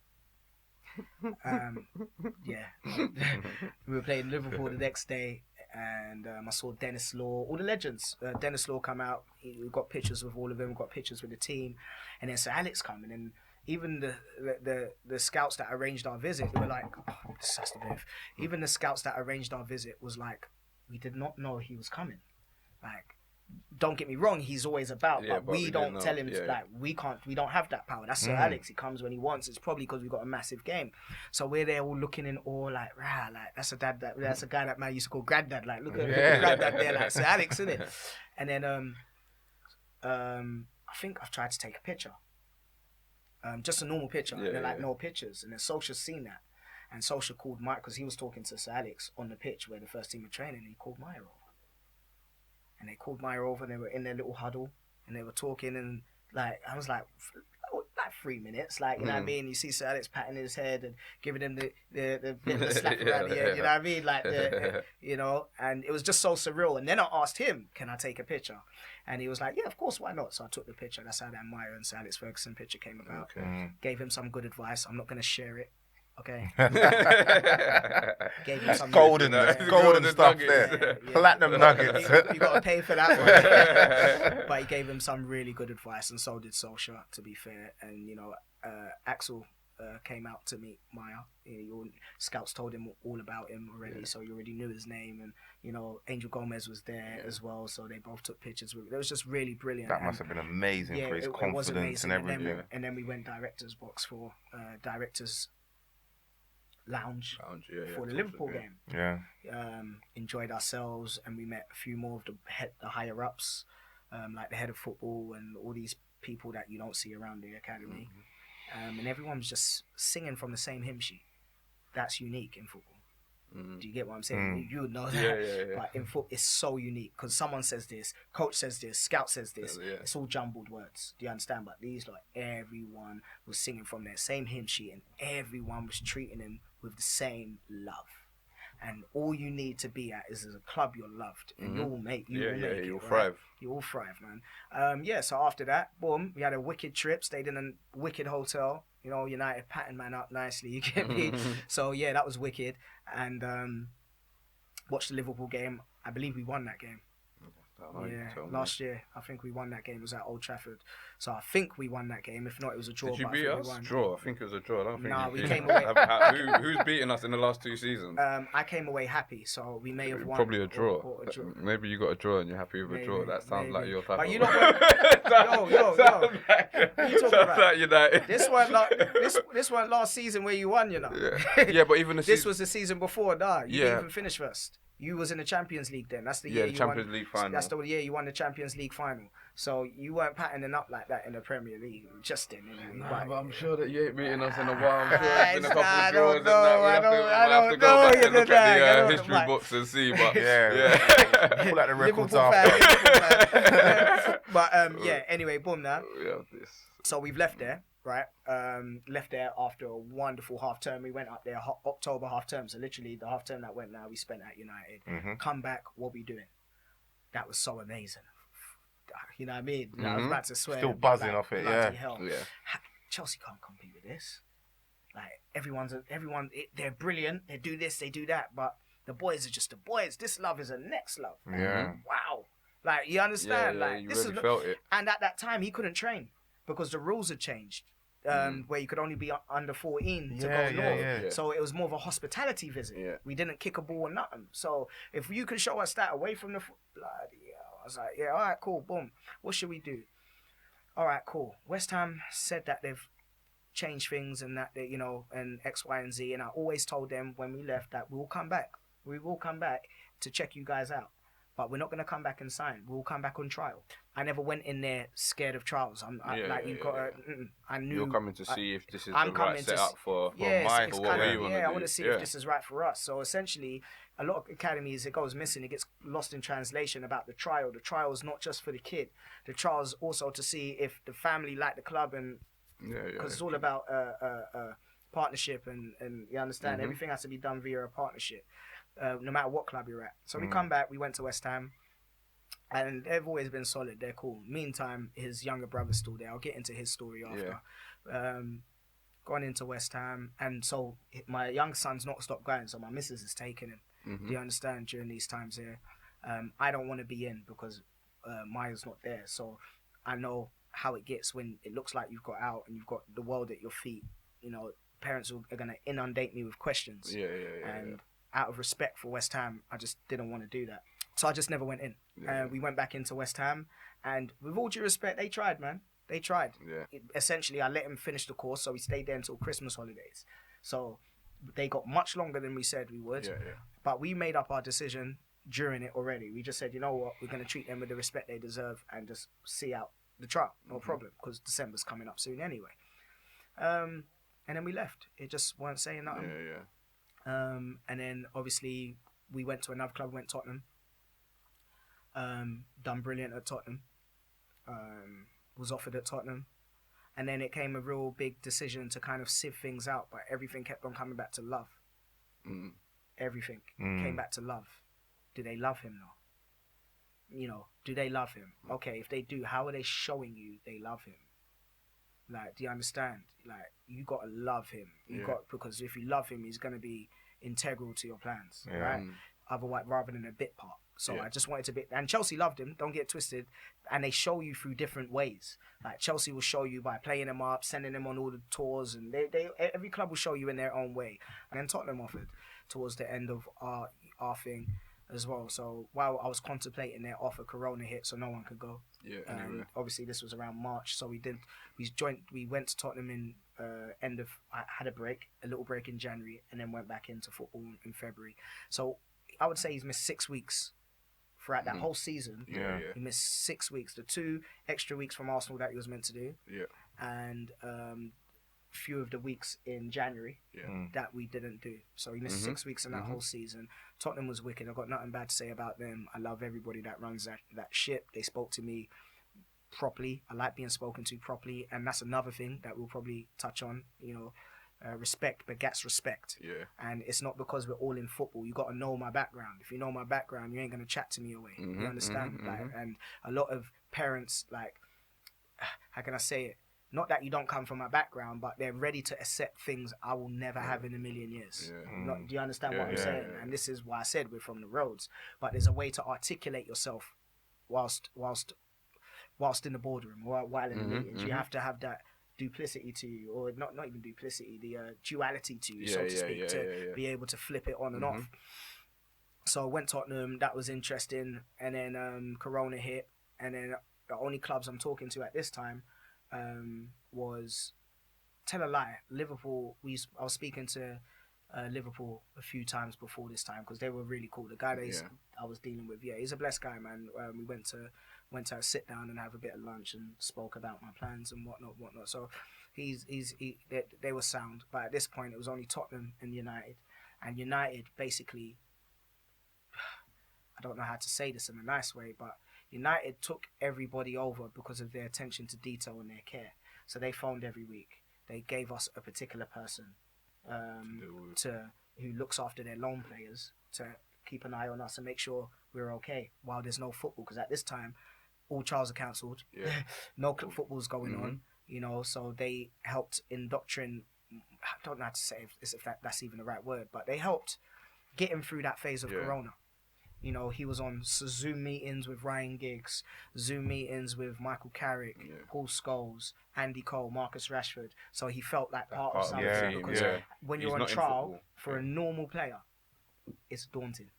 We were playing Liverpool the next day, and I saw Dennis Law, all the legends. Dennis Law come out. We got pictures with all of them. We got pictures with the team, and then Sir Alex coming, and even the scouts that arranged our visit were like, oh, this has to be. Even the scouts that arranged our visit was like, we did not know he was coming. Like, don't get me wrong, he's always about, but we don't tell him, like, we don't have that power. That's Sir Alex. He comes when he wants. It's probably because we got a massive game. So we're there all looking in awe, like, like, that's a guy that man used to call granddad. Like, look at granddad there, like, Sir Alex, isn't it? And then I think I've tried to take a picture. Just a normal picture, and they're like, no pictures. And then Solskjaer's seen that, and Solskjaer called Mike, because he was talking to Sir Alex on the pitch where the first team were training, and he called Miah over. And they called Miah over, and they were in their little huddle, and they were talking, and like, I was like 3 minutes, like, you know what I mean? You see Sir Alex patting his head and giving him the bit of a slap around the head, you know what I mean? Like, and it was just so surreal. And then I asked him, can I take a picture? And he was like, yeah, of course, why not? So I took the picture. That's how that Miah and Sir Alex Ferguson picture came about. Okay. Gave him some good advice. I'm not going to share it. Okay. Gave him some golden stuff there. Platinum nuggets. You got to pay for that one. But he gave him some really good advice, and so did Solskjaer, to be fair. And, Axel, came out to meet Miah. Your scouts told him all about him already, so you already knew his name. And Angel Gomez was there as well, so they both took pictures with. It was just really brilliant. That must have been amazing for his confidence and everything. And then we went director's box for director's lounge for the Liverpool game. Yeah. Enjoyed ourselves, and we met a few more of the higher ups, like the head of football and all these people that you don't see around the academy. And everyone was just singing from the same hymn sheet. That's unique in football. Do you get what I'm saying? You would know that. Yeah. But in football, it's so unique because someone says this, coach says this, scout says this. It's all jumbled words. Do you understand? But these, like, everyone was singing from their same hymn sheet, and everyone was treating him with the same love. And all you need to be at is as a club you're loved, and you'll make it. You'll thrive. You'll thrive, man. So after that, boom, we had a wicked trip. Stayed in a wicked hotel. United patting man up nicely. You get me? So yeah, that was wicked. And watched the Liverpool game. I believe we won that game. Last year I think we won that game. It was at Old Trafford, so I think we won that game. If not, it was a draw. Did you beat us? Draw. I think it was a draw. I don't think. Nah, we came away. Who's beaten us in the last 2 seasons? I came away happy, so we may have won. Probably a draw. Maybe you got a draw and you're happy with a draw. That sounds like your type. But of you know what? Yo. What you talking about? Like United. This one last season where you won. Yeah, but even this was the season before. You didn't even finish first. You was in the Champions League then. That's the year the Champions League final. That's the year you won the Champions League final. So you weren't patterning up like that in the Premier League. Just then, anyway. But I'm sure that you ain't beating us in a while. I'm sure there's been a couple of draws and that. I We'll have to go back and look at the history books and see. But pull out the records But anyway, boom now. This. So we've left there. Right, left there after a wonderful half term. We went up there October half term, so literally the half term that went now we spent at United. Come back, what we doing? That was so amazing. You know what I mean? I was about to swear. Still buzzing off it, hell. Chelsea can't compete with this. Like everyone, they're brilliant. They do this, they do that, but the boys are just the boys. This love is a next love. Yeah. Wow. Like you understand? Like you really felt it. And at that time, he couldn't train. Because the rules had changed, where you could only be under 14 to go north. So it was more of a hospitality visit. Yeah. We didn't kick a ball or nothing. So if you could show us that away from the bloody hell, I was like, all right, cool, boom. What should we do? All right, cool. West Ham said that they've changed things and that they, and X, Y, and Z. And I always told them when we left that we will come back. We will come back to check you guys out. But we're not going to come back and sign. We'll come back on trial. I never went in there scared of trials. I knew you're coming to see if this is the right setup for what we want to do. I want to see if this is right for us. So essentially, a lot of academies, it goes missing. It gets lost in translation about the trial. The trial is not just for the kid. The trial is also to see if the family like the club, and because it's all about partnership and you understand everything has to be done via a partnership. No matter what club you're at. So we come back, we went to West Ham, and they've always been solid. They're cool. Meantime, his younger brother's still there. I'll get into his story after. Gone into West Ham, and so my young son's not stopped going, so my missus is taking him. Do you understand? During these times here, I don't want to be in because Miah's not there. So I know how it gets when it looks like you've got out and you've got the world at your feet. Parents are going to inundate me with questions. Out of respect for West Ham, I just didn't want to do that. So I just never went in. We went back into West Ham, and with all due respect, they tried, man. They tried. Essentially, I let him finish the course, so we stayed there until Christmas holidays. So they got much longer than we said we would. But we made up our decision during it already. We just said, you know what, we're going to treat them with the respect they deserve and just see out the trial. No problem, because December's coming up soon anyway. And then we left. It just weren't saying nothing. And then obviously we went to another club, went Tottenham. Done brilliant at Tottenham. Was offered at Tottenham. And then it came a real big decision to kind of sieve things out, but everything kept on coming back to love. Everything came back to love. Do they love him now? Do they love him? Okay, if they do, how are they showing you they love him? Like, do you understand? Like, you got to love him. Because if you love him, he's going to be integral to your plans, right? Otherwise, rather than a bit part. So I just wanted to be, and Chelsea loved him, don't get it twisted, and they show you through different ways. Like Chelsea will show you by playing him up, sending him on all the tours, and every club will show you in their own way. And then Tottenham offered towards the end of our thing as well. So while I was contemplating their offer, Corona hit, so no one could go. Yeah. Obviously this was around March, so we went to Tottenham in I had a little break in January, and then went back into football in February. So I would say he's missed 6 weeks throughout that whole season. He missed 6 weeks, the 2 extra weeks from Arsenal that he was meant to do, and few of the weeks in January that we didn't do. So he missed 6 weeks in that whole season. Tottenham was wicked. I've got nothing bad to say about them. I love everybody that runs that ship. They spoke to me properly. I like being spoken to properly, and that's another thing that we'll probably touch on. Respect begets respect. And it's not because we're all in football. You got to know my background. If you know my background, you ain't gonna chat to me away. You understand? And a lot of parents, like, how can I say it? Not that you don't come from my background, but they're ready to accept things I will never have in a million years. Do you understand what I'm saying? And this is why I said we're from the roads. But there's a way to articulate yourself whilst in the boardroom or while in the meetings. You have to have that duplicity to you, or not even duplicity, the duality to you, so to speak, to be able to flip it on and off. So I went Tottenham, that was interesting, and then Corona hit, and then the only clubs I'm talking to at this time was, tell a lie, Liverpool. I was speaking to Liverpool a few times before this time because they were really cool. The guy that I was dealing with, he's a blessed guy, man. We went to sit down and have a bit of lunch and spoke about my plans and whatnot. So they were sound, but at this point it was only Tottenham and United, and United basically, I don't know how to say this in a nice way, but United took everybody over because of their attention to detail and their care. So they phoned every week. They gave us a particular person who looks after their loan players to keep an eye on us and make sure we're okay while there's no football. Because at this time, all trials are cancelled. No club football's going on. So they helped indoctrinate. I don't know how to say if that's even the right word, but they helped get him through that phase of Corona. He was on Zoom meetings with Ryan Giggs, Zoom meetings with Michael Carrick, Paul Scholes, Andy Cole, Marcus Rashford. So he felt like part of something because when you're on trial for a normal player, it's daunting.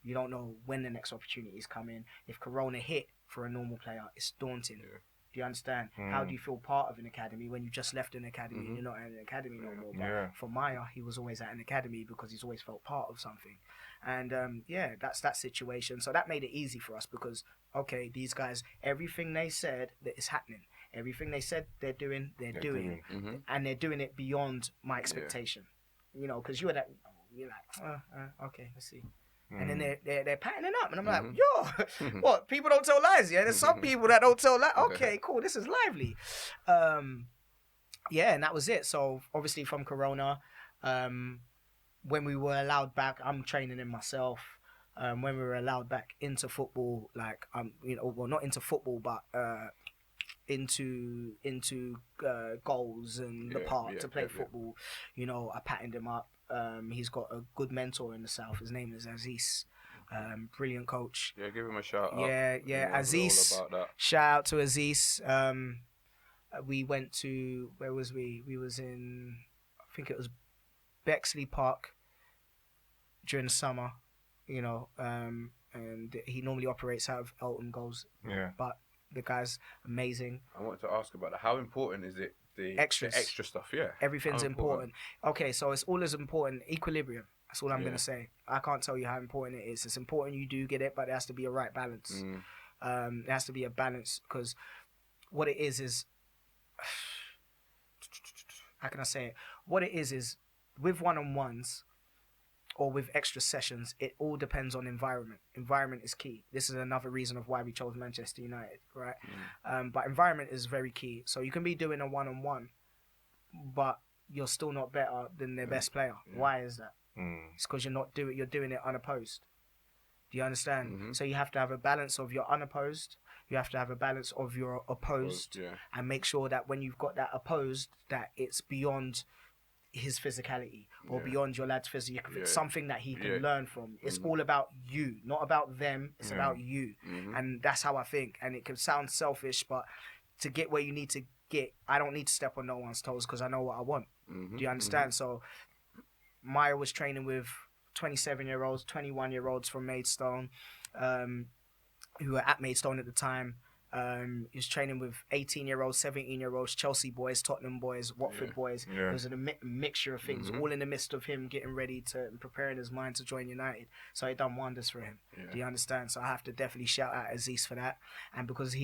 You don't know when the next opportunity is coming. If Corona hit for a normal player, it's daunting. Do you understand? How do you feel part of an academy when you just left an academy and you're not at an academy no more? But for Miah, he was always at an academy because he's always felt part of something. And that's that situation. So that made it easy for us because, okay, these guys, everything they said that is happening. Everything they said they're doing. And they're doing it beyond my expectation. Because you're like, okay, let's see. And then they're patting it up, and I'm like, yo, what? People don't tell lies, yeah? There's some people that don't tell lies. Okay, cool, this is lively. And that was it. So obviously from Corona, when we were allowed back, I'm training in myself. When we were allowed back into football, like not into football, but into goals and the park to play football. I patted him up. He's got a good mentor in the south. His name is Aziz. Brilliant coach. Yeah, give him a shout out. Yeah, Aziz. Shout out to Aziz. We went to, where was we? We was in, I think it was Bexley Park during the summer, and he normally operates out of Elton Goals. But the guy's amazing. I wanted to ask about that. How important is it? The extra stuff, everything's important. Okay, so it's all as important. Equilibrium. That's all I'm gonna say. I can't tell you how important it is. It's important you do get it, but there has to be a right balance. There has to be a balance because what it is how can I say it? What it is with one-on-ones or with extra sessions, it all depends on environment. Environment is key. This is another reason of why we chose Manchester United, right? But environment is very key. So you can be doing a one-on-one, but you're still not better than their best player. Why is that? It's because you're doing it unopposed. Do you understand? So you have to have a balance of your unopposed. You have to have a balance of your opposed, and make sure that when you've got that opposed, that it's beyond his physicality or beyond your lad's physical. It's something that he can learn from. It's all about you, not about them. It's about you. And that's how I think. And it can sound selfish, but to get where you need to get, I don't need to step on no one's toes because I know what I want. Do you understand? So Miah was training with 27-year-olds, 21-year-olds from Maidstone, who were at Maidstone at the time. He was training with 18-year-olds, 17-year-olds, Chelsea boys, Tottenham boys, Watford boys. It was a mixture of things, all in the midst of him getting ready to and preparing his mind to join United. So it done wonders for him. Do you understand? So I have to definitely shout out Aziz for that. And because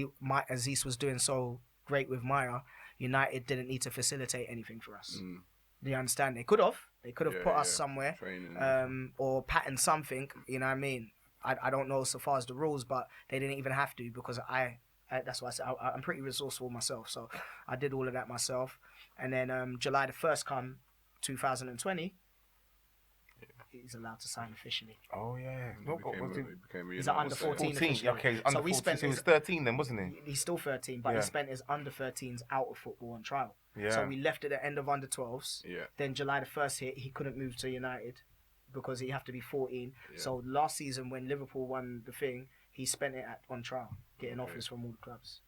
Aziz was doing so great with Miah, United didn't need to facilitate anything for us. Do you understand? They could have put us somewhere, or patterned something. You know what I mean? I don't know so far as the rules, but they didn't even have to because that's why I said I'm pretty resourceful myself. So I did all of that myself. And then July the 1st come 2020, he's allowed to sign officially. Oh yeah, he's at under 14 officially. Okay, he's under 14. So he was 13 then, wasn't he? He's still 13, but he spent his under 13s out of football on trial. Yeah. So we left at the end of under 12s. Yeah. Then July the 1st hit, he couldn't move to United because he have to be 14. Yeah. So last season when Liverpool won the thing, he spent it on trial, getting offers from all the clubs.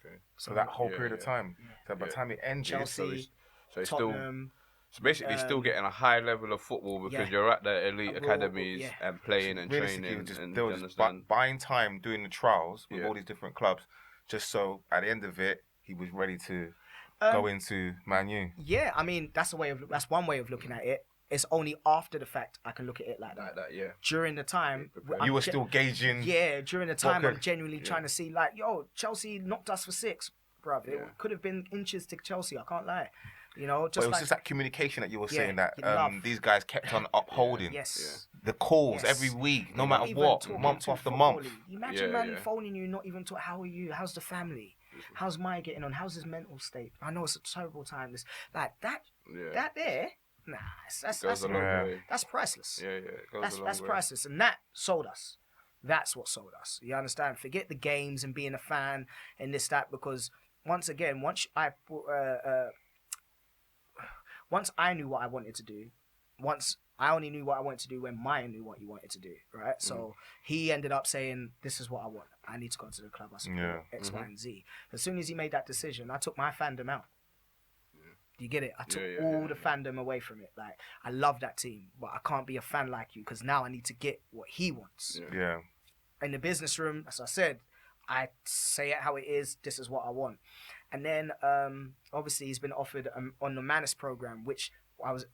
Okay. So that whole period of time. So by the time it ended, Chelsea, so he's Tottenham, so basically still getting a high level of football because you're at the elite academies and playing and training. They were just buying time doing the trials with all these different clubs, just so at the end of it, he was ready to go into Man U. Yeah, I mean that's one way of looking at it. It's only after the fact I can look at it like that. During the time, you were still gauging. Yeah, during the time, I'm genuinely trying to see, like, yo, Chelsea knocked us for 6, bruv. It could have been inches to Chelsea. I can't lie. You know, just it was just that communication that you were saying that these guys kept on upholding. The calls every week, no matter what, month after month. Imagine man phoning you, not even talk. How are you? How's the family? How's Maya getting on? How's his mental state? I know it's a terrible time. This like that. That there. Nah, that's priceless. That's priceless, and that sold us. That's what sold us. You understand? Forget the games and being a fan and this that because once I knew what I wanted to do, I only knew what I wanted to do when Miah knew what he wanted to do, right? So he ended up saying, "This is what I want. I need to go to the club. I support X, Y, and Z." As soon as he made that decision, I took my fandom out. Do you get it? I took all the fandom away from it. Like, I love that team, but I can't be a fan like you because now I need to get what he wants. Yeah. In the business room, as I said, I say it how it is. This is what I want. And then, obviously, he's been offered on the Manus program, which I was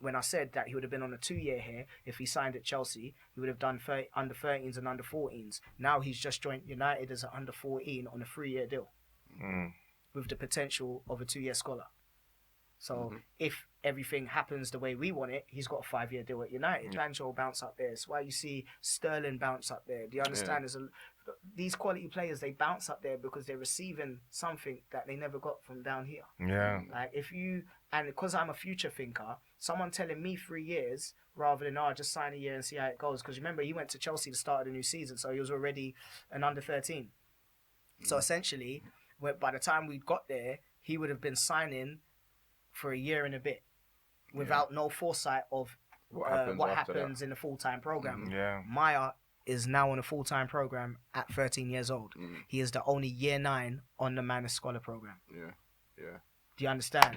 when I said that he would have been on a 2-year here if he signed at Chelsea, he would have done under 13s and under 14s. Now he's just joined United as an under 14 on a 3-year deal with the potential of a 2-year scholar. So if everything happens the way we want it, he's got a 5-year deal at United. Sancho will bounce up there. It's why you see Sterling bounce up there. Do you understand? These quality players, they bounce up there because they're receiving something that they never got from down here. Yeah. Like and because I'm a future thinker, someone telling me 3 years rather than, just sign a year and see how it goes. Because remember, he went to Chelsea to start the new season, so he was already an under 13. So essentially, by the time we got there, he would have been signing for a year and a bit without no foresight of what happens in the full-time program. Miah is now on a full-time program at 13 years old. He is the only year 9 on the Manus Scholar program. Do you understand?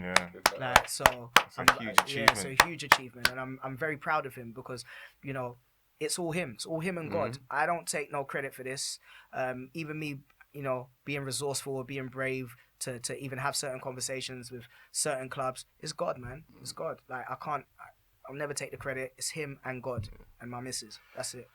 So it's a huge achievement. It's a huge achievement, and I'm very proud of him because, you know, it's all him. It's all him and God. I don't take no credit for this. Even me, you know, being resourceful or being brave to even have certain conversations with certain clubs. It's God, man. It's God. Like, I'll never take the credit. It's him and God and my missus. That's it.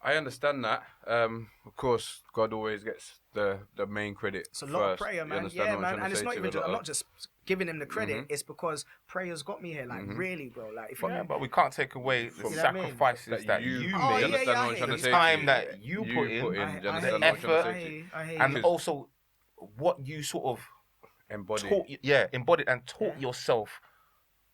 I understand that. Of course, God always gets the main credit. It's a lot first. of prayer, man. Yeah, man. And it's not even. I'm not just giving him the credit. It's because prayers got me here. Like, really, bro. Like, but we can't take away the sacrifices that you made. The time that you put in, the effort, and also what you sort of embodied and taught yourself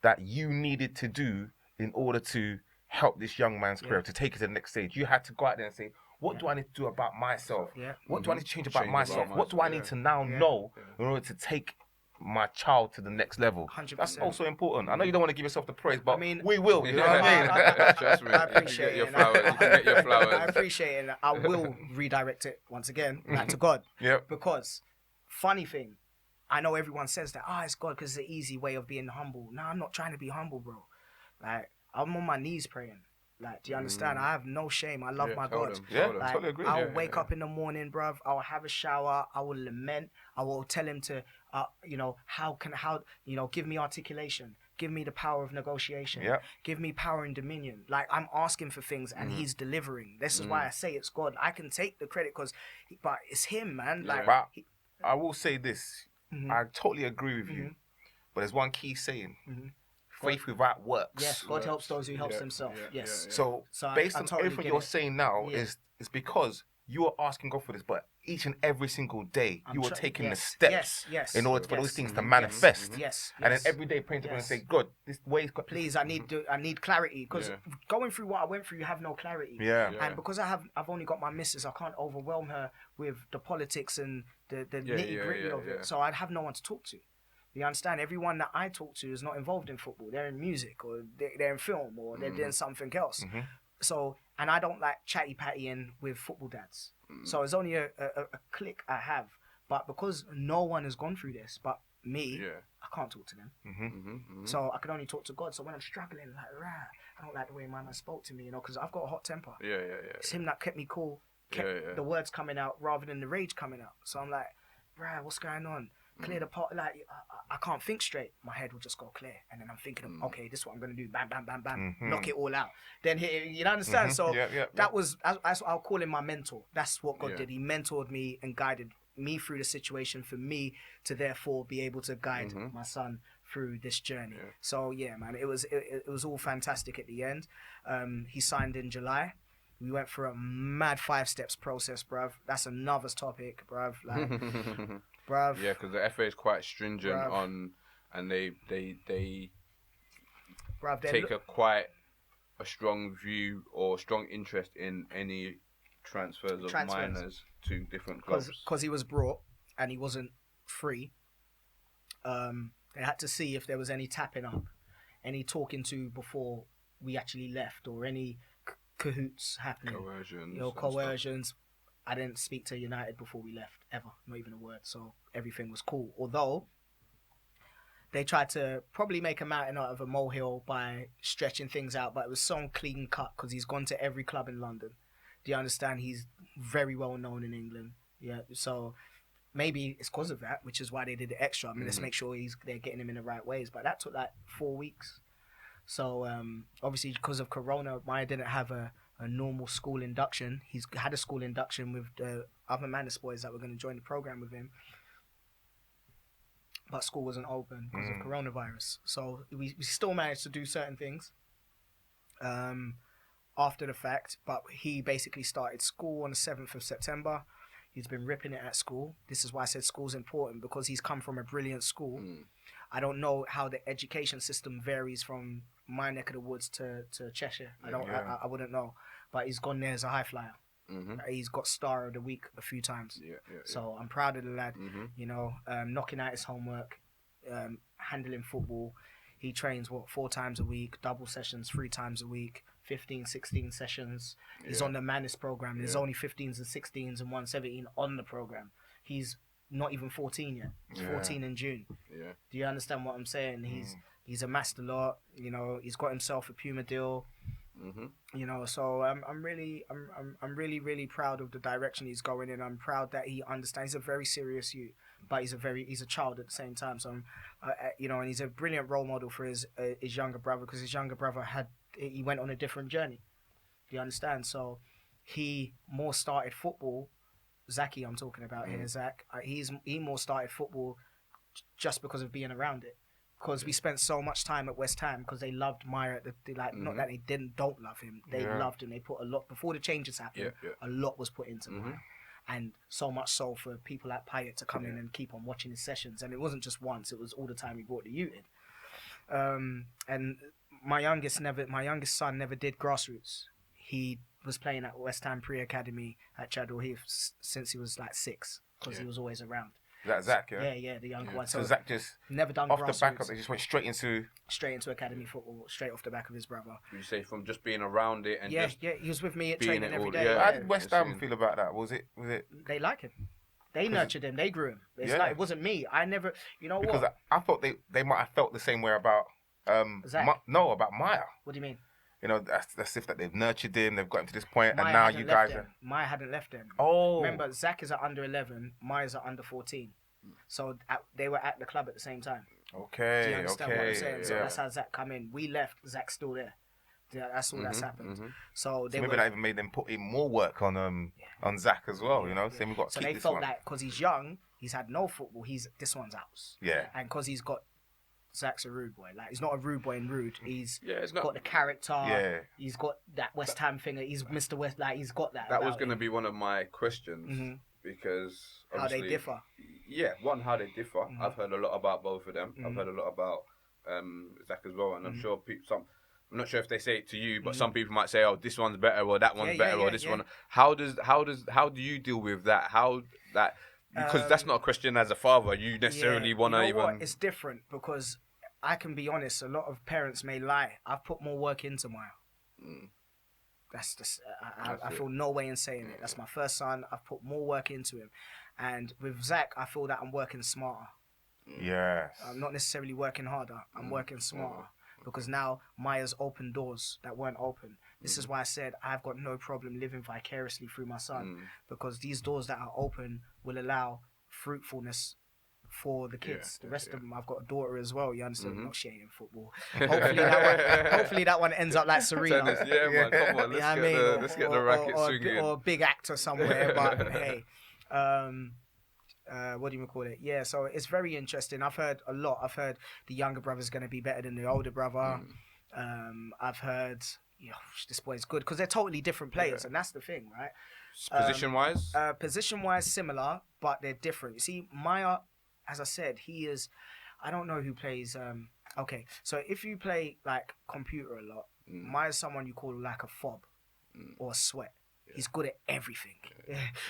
that you needed to do in order to help this young man's career to take it to the next stage. You had to go out there and say, what do I need to do about myself? What do I need to change about myself? What do I need to now know in order to take my child to the next level. 100%. That's also important. I know you don't want to give yourself the praise, but I mean, we will. You know what I mean? Trust me. I appreciate you it. can get your flowers. You can get your flowers. I appreciate it. And I will redirect it once again back to God. Yep. Because, funny thing, I know everyone says that, it's God because it's an easy way of being humble. No, I'm not trying to be humble, bro. Like, I'm on my knees praying. Like, do you understand? I have no shame. I love my God. I totally agree. I'll wake up in the morning, bruv. I'll have a shower. I will lament. I will tell him to, give me articulation. Give me the power of negotiation. Yeah. Give me power and dominion. Like, I'm asking for things and he's delivering. This is why I say it's God. I can take the credit but it's him, man. Like, but I will say this. I totally agree with you. But there's one key saying. Faith without works. Yes, God helps those who helps themselves. Yes. So based on totally everything you're saying now, is because you are asking God for this, but each and every single day you are taking the steps in order for those things to manifest. Yes. And then every day praying to God and say, God, this way is God. Please, I need clarity because going through what I went through, you have no clarity. Yeah. And because I've only got my missus, I can't overwhelm her with the politics and the nitty gritty of it. So I'd have no one to talk to. You understand? Everyone that I talk to is not involved in football. They're in music or they're in film or they're doing something else. So, and I don't like chatty-pattying with football dads. So it's only a clique I have. But because no one has gone through this but me, I can't talk to them. So I can only talk to God. So when I'm struggling, like, I don't like the way my man spoke to me, because I've got a hot temper. It's him that kept me cool, kept the words coming out rather than the rage coming out. So I'm like, what's going on? Clear the pot. Like, I can't think straight. My head will just go clear, and then I'm thinking, okay, this is what I'm gonna do. Bam, bam, bam, bam. Knock it all out. Then you understand. So that was I'll call him my mentor. That's what God did. He mentored me and guided me through the situation for me to therefore be able to guide my son through this journey. So man, it was all fantastic at the end. He signed in July. We went through a mad 5 steps process, bruv. That's another topic, bruv. Like, bruv. Yeah, because the FA is quite stringent on, and they bruv, take a strong view or strong interest in any transfers of minors to different clubs. Because he was brought and he wasn't free. They had to see if there was any tapping up, any talking to before we actually left, or any cahoots happening. Coercions. I didn't speak to United before we left, ever. Not even a word. So everything was cool. Although they tried to probably make a mountain out of a molehill by stretching things out, but it was so clean cut because he's gone to every club in London. Do you understand? He's very well known in England. Yeah. So maybe it's because of that, which is why they did the extra. I mean, let's make sure they're getting him in the right ways. But that took like 4 weeks. So obviously because of Corona, Miah didn't have a normal school induction. He's had a school induction with the other Manus boys that were going to join the program with him. But school wasn't open because of coronavirus. So we still managed to do certain things after the fact. But he basically started school on the 7th of September. He's been ripping it at school. This is why I said school's important, because he's come from a brilliant school. I don't know how the education system varies from my neck of the woods to Cheshire. I wouldn't know. But he's gone there as a high flyer. He's got star of the week a few times. So I'm proud of the lad. Knocking out his homework, handling football. He trains 4 times a week, double sessions 3 times a week, 15, 16 sessions. He's on the Manus program. There's only 15s and 16s and 117 on the program. He's not even 14 yet. He's 14 in June. Do you understand what I'm saying? He's amassed a lot. He's got himself a Puma deal. So I'm really proud of the direction he's going in. I'm proud that he understands. He's a very serious youth, but he's a child at the same time. So and he's a brilliant role model for his younger brother, because his younger brother he went on a different journey. Do you understand? So he more started football. Zachy, I'm talking about here, Zach. He more started football just because of being around it. Because we spent so much time at West Ham because they loved Miah. Not that they don't love him. They loved him. They put a lot, before the changes happened, a lot was put into Miah. And so much so for people like Payet to come in and keep on watching his sessions. And it wasn't just once, it was all the time he brought the youth in. And my youngest son never did grassroots. He was playing at West Ham Pre-Academy at Chadwell Heath since he was like 6, because he was always around. that Zach, yeah? Yeah, the younger one. So Zach just never done off the back grassroots. of it, just went straight into academy football, straight off the back of his brother. You say from just being around it and yeah, just he was with me at being training it every all, day. yeah. How did West Ham feel about that? Was it? They like him. They nurtured him. They grew him. It's Yeah. like it wasn't me. I never. You know Because what? I thought they might have felt the same way about Zach? no, about Miah. What do you mean? You know, that's if that they've nurtured him, they've got him to this point, Miah and now hadn't you left guys him. are. Miah hadn't left him. Oh, Remember, Zach is at under 11. Miah's at under 14. So they were at the club at the same time. okay, Do you understand what I'm saying? So yeah. that's how Zach come in. We left. Zach's still there. Yeah, that's all that's happened. So they So maybe were, that even made them put in more work on Zach as well. You know, saying we've got to so keep they this felt one. like because he's young, he's had no football. This one's ours. Yeah. And because he's got Zach's a rude boy. Like he's not a rude boy in rude. He's it's not, got the character. Yeah. He's got that West Ham thing. He's Mr. West. Like he's got that. that was about going to him. be one of my questions because How they obviously- differ. Yeah, how they differ. I've heard a lot about both of them. I've heard a lot about Zach as well, and I'm sure I'm not sure if they say it to you, but some people might say, "Oh, this one's better," or "That one's better," or "This one." How do you deal with that? Because that's not a question as a father you necessarily want to even. What? It's different because I can be honest. A lot of parents may lie. I've put more work into Miah. That's just I feel no way in saying it. That's my first son. I've put more work into him, and with Zach, I feel that I'm working smarter. Yes. I'm not necessarily working harder. I'm working smarter. Because now Miah's opened doors that weren't open. This is why I said I've got no problem living vicariously through my son. Because these doors that are open will allow fruitfulness for the kids. The rest of them, I've got a daughter as well. You understand? Not she ain't in football. Hopefully that one ends up like Serena. Tennis, man, come on, let's get the racket swinging. Or a big actor somewhere. But hey, what do you call it? Yeah, so it's very interesting. I've heard a lot. I've heard the younger brother's going to be better than the older brother. I've heard, this boy's good because they're totally different players, and that's the thing, right? Position-wise? Position-wise, similar, but they're different. You see, Miah, as I said, he is. I don't know who plays. Okay, so if you play like computer a lot, Miah's someone you call like a fob or a sweat. He's good at everything.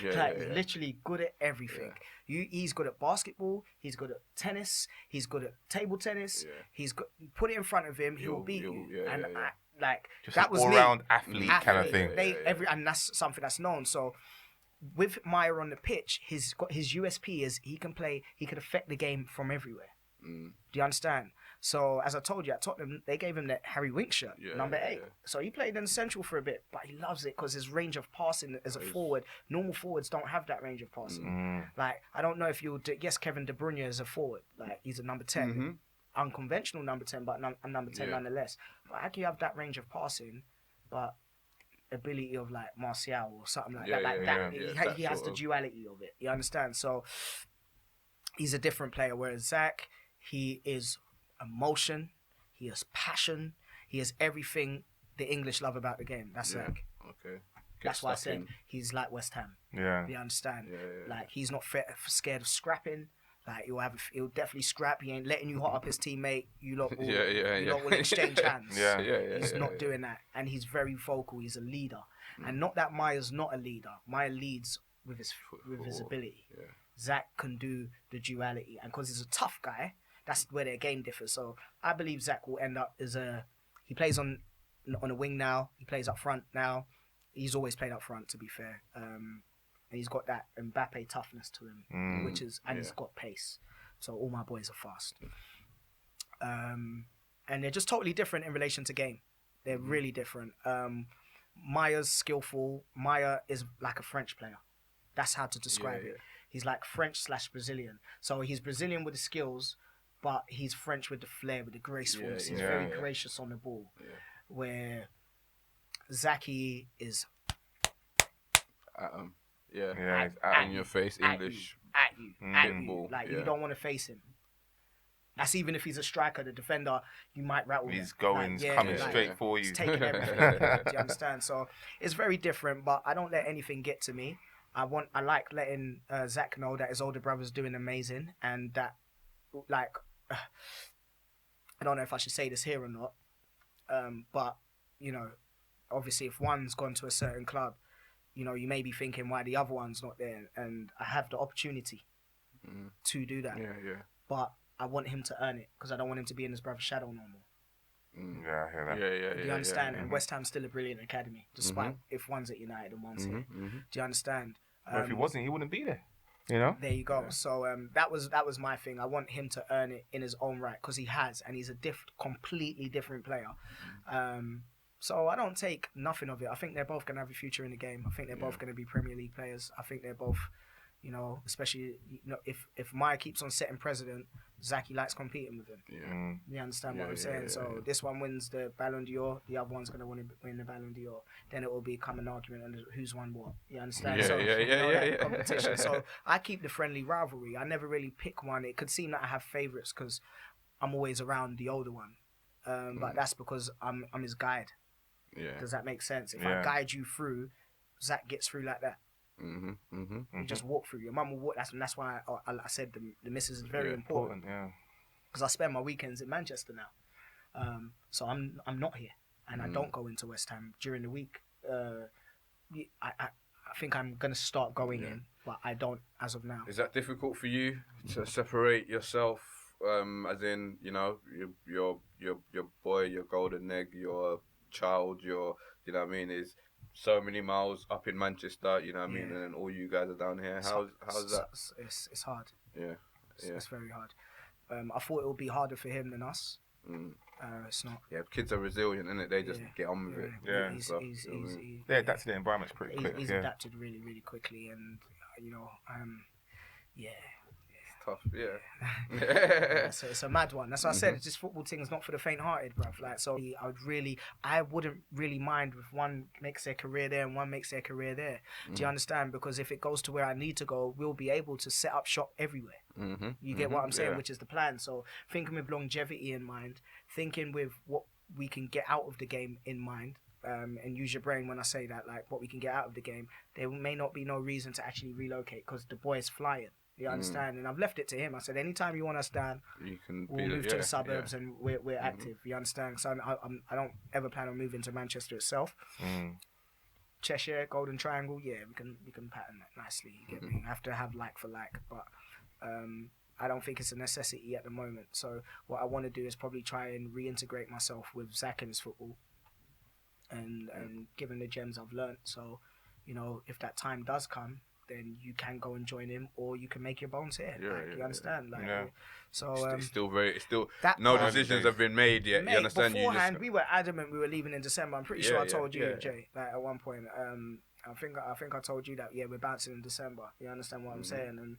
Literally good at everything. He's good at basketball. He's good at tennis. He's good at table tennis. He's good. Put it in front of him, he'll beat you. Just that an was all-round me. athlete kind of thing. And that's something that's known. So with Miah on the pitch, his USP is he can play. He can affect the game from everywhere. Do you understand? So as I told you, at Tottenham, they gave him that Harry Winks shirt, number 8. So he played in Central for a bit, but he loves it because his range of passing as a forward, normal forwards don't have that range of passing. Like, I don't know if yes, Kevin De Bruyne is a forward. Like, he's a number 10. Unconventional number 10, but a number 10 nonetheless. But how can you have that range of passing, but ability of like Martial or something like that? He has the duality of it. You understand? So he's a different player, whereas Zach, he is emotion, he has passion, he has everything the English love about the game. That's Zach. Okay. That's why I said he's like West Ham. Yeah. You understand? Like he's not scared of scrapping. Like he'll definitely scrap. He ain't letting you hot up his teammate. You lot will exchange hands. He's not doing that, and he's very vocal. He's a leader, and not that Miah's not a leader. Miah leads with his ability. Zach can do the duality, and because he's a tough guy, that's where their game differs. So I believe Zach will end up he plays on a wing now. He plays up front now. He's always played up front, to be fair. And he's got that Mbappe toughness to him, he's got pace. So all my boys are fast. And they're just totally different in relation to game. They're really different. Miah's skillful. Miah is like a French player. That's how to describe it. He's like French/Brazilian. So he's Brazilian with the skills, but he's French with the flair, with the gracefulness. He's very gracious on the ball. Where Zaki is in your face, English. At you. Like you don't want to face him. That's even if he's a striker, the defender, you might rattle him. He's coming straight for you. He's taking everything. Do you understand? So it's very different, but I don't let anything get to me. I like letting Zach know that his older brother's doing amazing, and that, like, I don't know if I should say this here or not, but, obviously if one's gone to a certain club, you may be thinking why the other one's not there, and I have the opportunity. to do that. Yeah. But I want him to earn it because I don't want him to be in his brother's shadow no more. Yeah, I hear that. Yeah. Do you understand? And West Ham's still a brilliant academy, despite if one's at United and one's here. Do you understand? But if he wasn't, he wouldn't be there. You know. There you go. Yeah. So that was my thing. I want him to earn it in his own right because he has, and he's a completely different player. So I don't take nothing of it. I think they're both gonna have a future in the game. I think they're both gonna be Premier League players. I think they're both, especially if Miah keeps on setting precedent, Zach likes competing with him. Yeah. You understand what I'm saying? So this one wins the Ballon d'Or, the other one's gonna win the Ballon d'Or. Then it will become an argument on who's won what. You understand? Competition. So I keep the friendly rivalry. I never really pick one. It could seem that I have favourites because I'm always around the older one, but that's because I'm his guide. Yeah. Does that make sense? If I guide you through, Zach gets through like that. You just walk through. Your mum will walk. That's why I said the missus is very important. Yeah. Because I spend my weekends in Manchester now, so I'm not here, and I don't go into West Ham during the week. I think I'm gonna start going in, but I don't as of now. Is that difficult for you to separate yourself? As in, your boy, your golden egg, your child, you know what I mean, is so many miles up in Manchester, you know what I mean, and then all you guys are down here. How's that? It's hard. It's very hard. I thought it would be harder for him than us. It's not. Yeah, kids are resilient, innit? They just get on with it. Yeah. They adapt to the environments pretty quick. He's adapted really, really quickly, and Tough, it's a mad one. That's what I said. It's just football thing is not for the faint-hearted, bruv. Like, so I wouldn't really mind if one makes their career there and one makes their career there. Do you understand? Because if it goes to where I need to go, we'll be able to set up shop everywhere. You get what I'm saying, which is the plan. So thinking with longevity in mind, thinking with what we can get out of the game in mind. And use your brain when I say that, like what we can get out of the game. There may not be no reason to actually relocate because the boy's flying. You understand? And I've left it to him. I said, anytime you want us down, we'll move to the suburbs and we're active. You understand? So I don't ever plan on moving to Manchester itself. Cheshire, Golden Triangle, we can pattern that nicely. You get me? I have to have like for like, but I don't think it's a necessity at the moment. So what I want to do is probably try and reintegrate myself with Zach in his football. And given the gems I've learnt, so if that time does come, then you can go and join him, or you can make your bones here. You understand? So it's still no decisions have been made yet. Mate, you understand? Beforehand, we were adamant we were leaving in December. I'm pretty sure I told you, Jay, like at one point. I think I told you that. Yeah, we're bouncing in December. You understand what I'm saying? And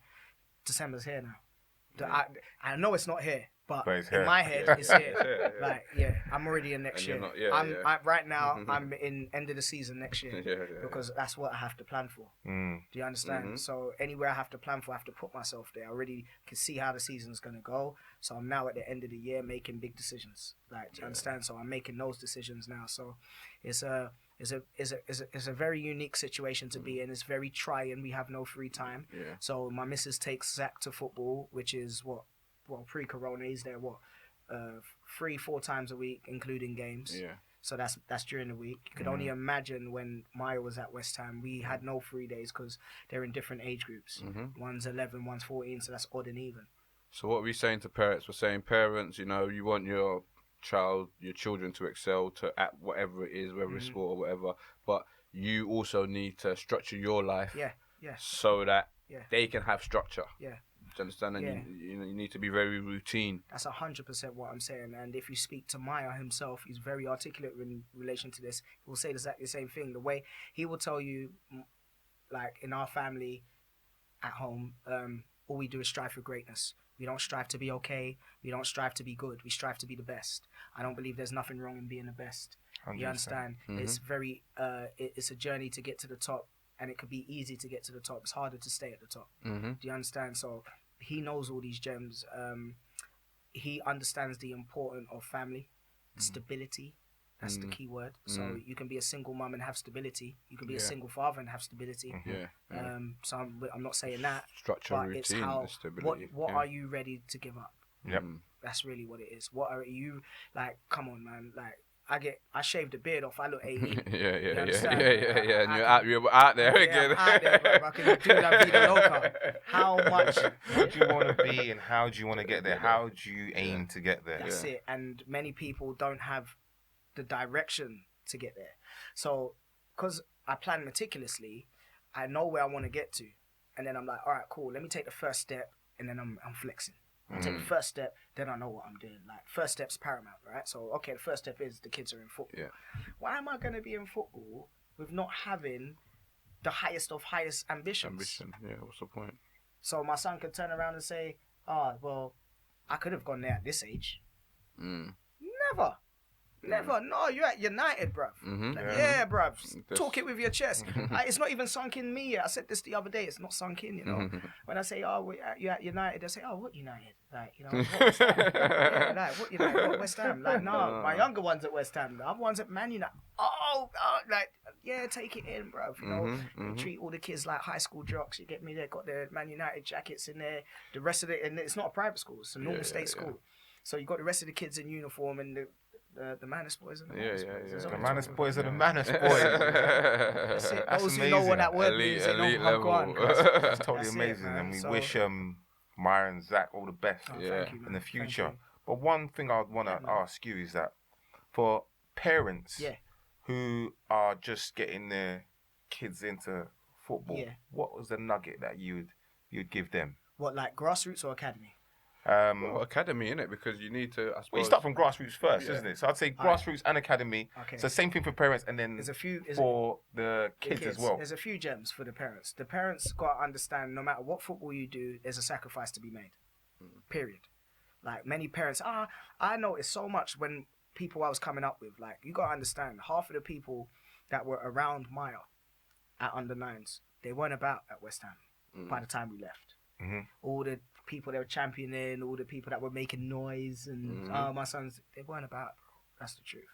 December's here now. I know it's not here, but in my head, it's here. I'm already in next year. Right now, I'm in end of the season next year because that's what I have to plan for. Do you understand? So anywhere I have to plan for, I have to put myself there. I already can see how the season's gonna go. So I'm now at the end of the year making big decisions. Like, do you understand? So I'm making those decisions now. So it's a very unique situation to be in. It's very trying. We have no free time. So my missus takes Zach to football, which is pre-corona, he's there 3-4 times a week, including games. So that's during the week. You could only imagine when Miah was at West Ham, we had no free days because they're in different age groups. One's 11, one's 14, so that's odd and even. So what are we saying to parents? We're saying parents, you want your children to excel at whatever it is, whether it's sport or whatever, but you also need to structure your life so that they can have structure. Do you understand? And you need to be very routine. That's 100% what I'm saying. And if you speak to Miah himself, he's very articulate in relation to this. He will say exactly the same thing. The way he will tell you, like in our family at home, all we do is strive for greatness. We don't strive to be okay. We don't strive to be good. We strive to be the best. I don't believe there's nothing wrong in being the best. 100%. You understand? It's very, it's a journey to get to the top, and it could be easy to get to the top. It's harder to stay at the top. Do you understand? So he knows all these gems. He understands the importance of family, stability. That's the key word. So you can be a single mum and have stability. You can be a single father and have stability. So I'm not saying that. Structure, but routine, it's how, stability. What are you ready to give up? Yep. That's really what it is. What are you, like, come on, man. Like, I shaved the beard off. I look 18. Yeah. And you're out there again. I'm out there, bro. I can do that vida loca. How much? What do you want to be and how do you want to get there? How do you aim to get there? That's it. And many people don't have the direction to get there. So, because I plan meticulously, I know where I want to get to. And then I'm like, all right, cool. Let me take the first step, and then I'm flexing. I take the first step, then I know what I'm doing. Like, first step's paramount, right? So, okay, the first step is the kids are in football. Yeah. Why am I going to be in football with not having the highest of highest ambitions? Yeah, what's the point? So my son could turn around and say, well, I could have gone there at this age. Never. No, you're at United, bruv. Yeah, bruv. Talk it with your chest. It's not even sunk in me yet. I said this the other day. It's not sunk in, you know. When I say, you're at United, they say, what United? Like, you know, what West Ham? Yeah, like, what United? What West Ham? Like, no, my younger one's at West Ham. The other one's at Man United. Like, yeah, take it in, bruv. You know, they treat all the kids like high school jocks. You get me? They've got their Man United jackets in there. The rest of it, and it's not a private school. It's a normal state school. So you got the rest of the kids in uniform and the Manus boys and the Manus boys. The Manus boys are the Manus boys. That's it. That's Those amazing. who know what that word means, they know how go on. That's totally That's amazing. it, and we so, wish Miah and Zach all the best thank you, in the future. Thank you. But one thing I would want to ask you is that for parents who are just getting their kids into football, what was the nugget that you'd give them? What, like grassroots or academy? Well, academy, innit? Because you need to, I suppose... Well, you start from grassroots first, isn't it? So I'd say grassroots and academy. Okay. So same thing for parents and then for the kids as well. There's a few gems for the parents. The parents got to understand no matter what football you do, there's a sacrifice to be made. Period. Like many parents, I noticed so much when people I was coming up with, like you got to understand, half of the people that were around Miah at under 9s, they weren't about at West Ham by the time we left. All the people that were championing, all the people that were making noise and my sons, they weren't about, bro. That's the truth.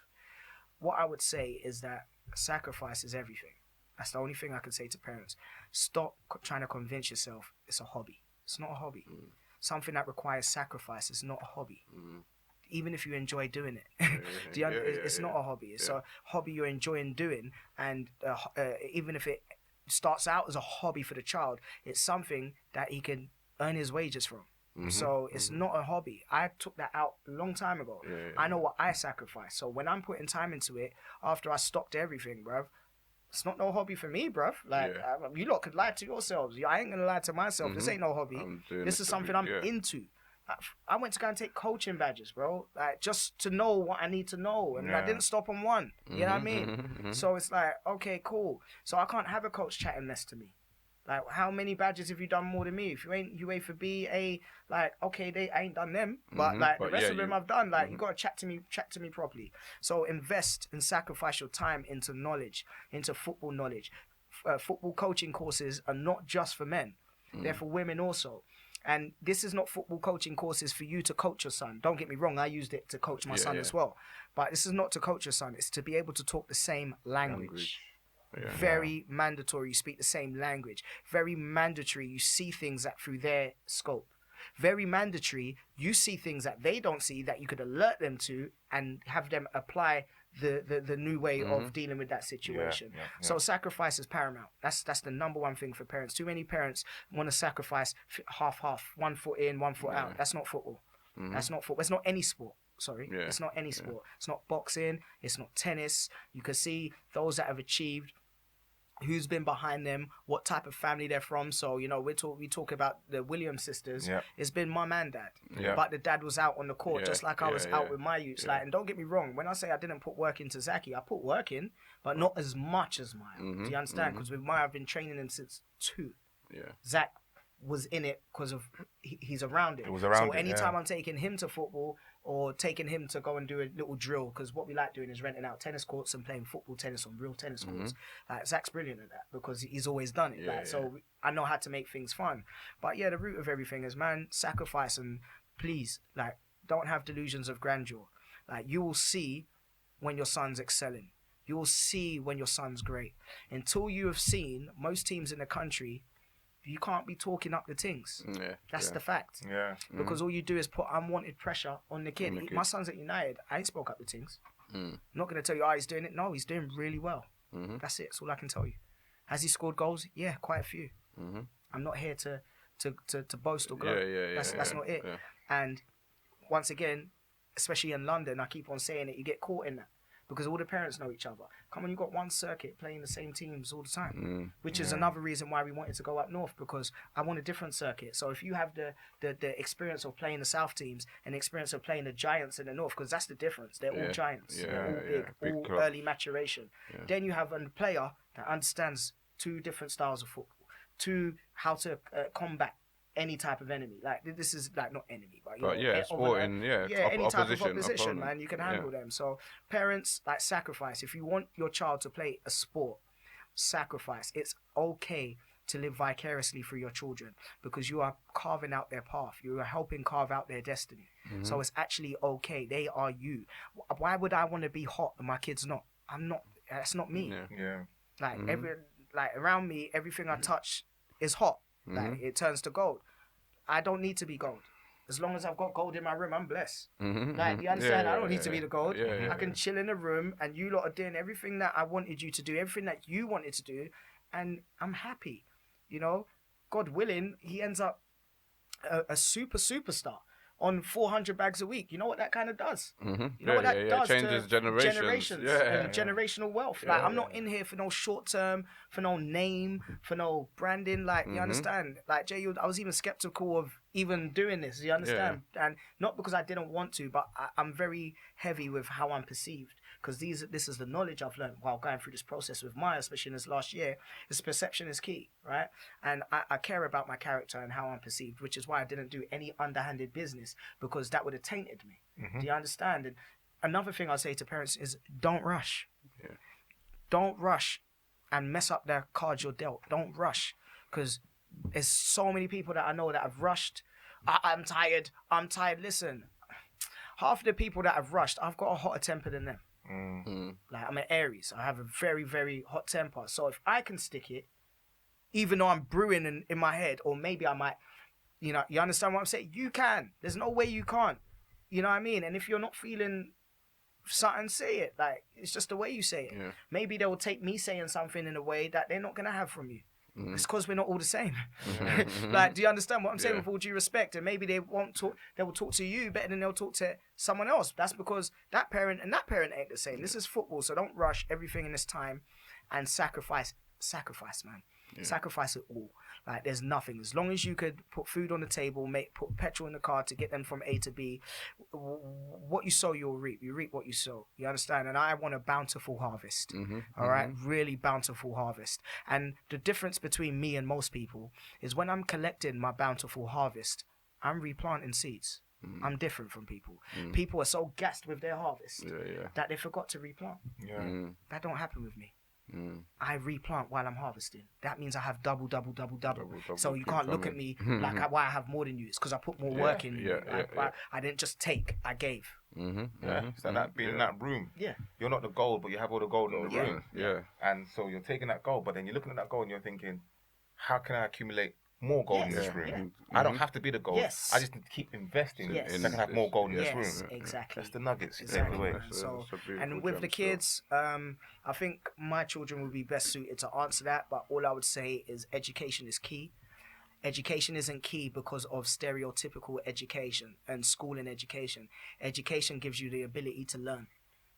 What I would say is that sacrifice is everything. That's the only thing I can say to parents. Stop trying to convince yourself it's a hobby. It's not a hobby. Something that requires sacrifice is not a hobby. Even if you enjoy doing it. It's not a hobby. It's a hobby you're enjoying doing. And even if it starts out as a hobby for the child, it's something that he can earn his wages from. So it's not a hobby. I took that out a long time ago. I know what I sacrifice. So when I'm putting time into it, after I stopped everything, bruv, it's not no hobby for me, bruv. Like, you lot could lie to yourselves. I ain't gonna lie to myself. This ain't no hobby. This is something I'm into. I went to go and take coaching badges, bro. Like, just to know what I need to know. And I didn't stop on one. You know what I mean? So it's like, okay, cool. So I can't have a coach chatting mess to me. Like, how many badges have you done more than me? If you ain't UA for B, A, like, okay, I ain't done them. But, like, the rest of them I've done. Like, you got to chat to me properly. So invest and sacrifice your time into knowledge, into football knowledge. Football coaching courses are not just for men. They're for women also. And this is not football coaching courses for you to coach your son. Don't get me wrong, I used it to coach my son as well. But this is not to coach your son. It's to be able to talk the same language. Very mandatory, you speak the same language. Very mandatory, you see things that through their scope. Very mandatory, you see things that they don't see that you could alert them to and have them apply the new way of dealing with that situation. So sacrifice is paramount. That's the number one thing for parents. Too many parents want to sacrifice half, 1 foot in, 1 foot out. That's not football. That's not football. It's not any sport. It's not any sport. It's not boxing. It's not tennis. You can see those that have achieved, who's been behind them, what type of family they're from. So, you know, we talk about the Williams sisters. It's been mum and dad. But the dad was out on the court, just like I was out with my youths. Like, and don't get me wrong, when I say I didn't put work into Zaki, I put work in, but not as much as Miah. Do you understand? Because with Miah, I've been training him since 2. Zach was in it because of he's around it. So anytime I'm taking him to football or taking him to go and do a little drill, because what we like doing is renting out tennis courts and playing football tennis on real tennis courts. Like, Zach's brilliant at that because he's always done it. So I know how to make things fun. But yeah, the root of everything is, man, sacrifice, and please, like, don't have delusions of grandeur. Like, you will see when your son's excelling. You will see when your son's great. Until you have seen, most teams in the country, you can't be talking up the things. That's the fact. Because all you do is put unwanted pressure on the kid. My son's at United. I ain't spoke up the things. I'm not going to tell you, he's doing it. No, he's doing really well. That's it. That's all I can tell you. Has he scored goals? Yeah, quite a few. I'm not here to boast or gloat. That's not it. And once again, especially in London, I keep on saying it, you get caught in that because all the parents know each other. Come on, you got one circuit playing the same teams all the time, which is another reason why we wanted to go up north, because I want a different circuit. So if you have the experience of playing the south teams and the experience of playing the giants in the north, because that's the difference. They're all giants. They're all big all early maturation. Then you have a player that understands two different styles of football, how to combat any type of enemy. Like, this is like not enemy, but sporting, any type of opposition, opponent. man, you can handle them. So parents, like, sacrifice. If you want your child to play a sport, sacrifice. It's okay to live vicariously through your children because you are carving out their path. You are helping carve out their destiny. So it's actually okay. They are you. Why would I want to be hot and my kid's not? I'm not. That's not me. Like around me, everything I touch is hot. Like, it turns to gold. I don't need to be gold. As long as I've got gold in my room, I'm blessed. Like, you understand? I don't need to be the gold. I can chill in a room and you lot are doing everything that I wanted you to do, everything that you wanted to do, and I'm happy. You know, God willing, he ends up a superstar on 400 bags a week. You know what that kind of does? You know what that does? Changes to generations. And generational wealth. Like, I'm not in here for no short term, for no name, for no branding. Like, you understand? Like, Jay, I was even skeptical of even doing this. You understand? And not because I didn't want to, but I'm very heavy with how I'm perceived. Because this is the knowledge I've learned while going through this process with Miah, especially in this last year. This perception is key, right? And I care about my character and how I'm perceived, which is why I didn't do any underhanded business, because that would have tainted me. Do you understand? And another thing I'll say to parents is don't rush. Don't rush and mess up their cards you're dealt. Don't rush, because there's so many people that I know that have rushed. I'm tired. Listen, half of the people that have rushed, I've got a hotter temper than them. Like, I'm an Aries. I have a very, very hot temper. So if I can stick it, even though I'm brewing in my head, or maybe I might, you understand what I'm saying? You can. There's no way you can't. You know what I mean? And if you're not feeling something, say it. Like, it's just the way you say it. Maybe they will take me saying something in a way that they're not going to have from you. It's because we're not all the same. Like, do you understand what I'm saying? With all due respect, and maybe they will talk to you better than they'll talk to someone else. That's because that parent and that parent ain't the same. This is football, so don't rush everything in this time, and sacrifice, man. Sacrifice it all. Like, there's nothing. As long as you could put food on the table, put petrol in the car to get them from A to B, what you sow, you'll reap. You reap what you sow. You understand? And I want a bountiful harvest. All right? Really bountiful harvest. And the difference between me and most people is when I'm collecting my bountiful harvest, I'm replanting seeds. I'm different from people. People are so gassed with their harvest that they forgot to replant. That don't happen with me. I replant while I'm harvesting. That means I have double. So you can't look at me like why I have more than you. It's because I put more work in you. I didn't just take, I gave. So that being in that room, you're not the gold, but you have all the gold in the room. And so you're taking that gold, but then you're looking at that gold and you're thinking, how can I accumulate more gold in this room? I don't have to be the gold. I just need to keep investing so I can have more gold in this room. Exactly. That's the nuggets you take away. So, and with the kids, I think my children would be best suited to answer that, but all I would say is education is key. Education isn't key because of stereotypical education and schooling education. Education gives you the ability to learn.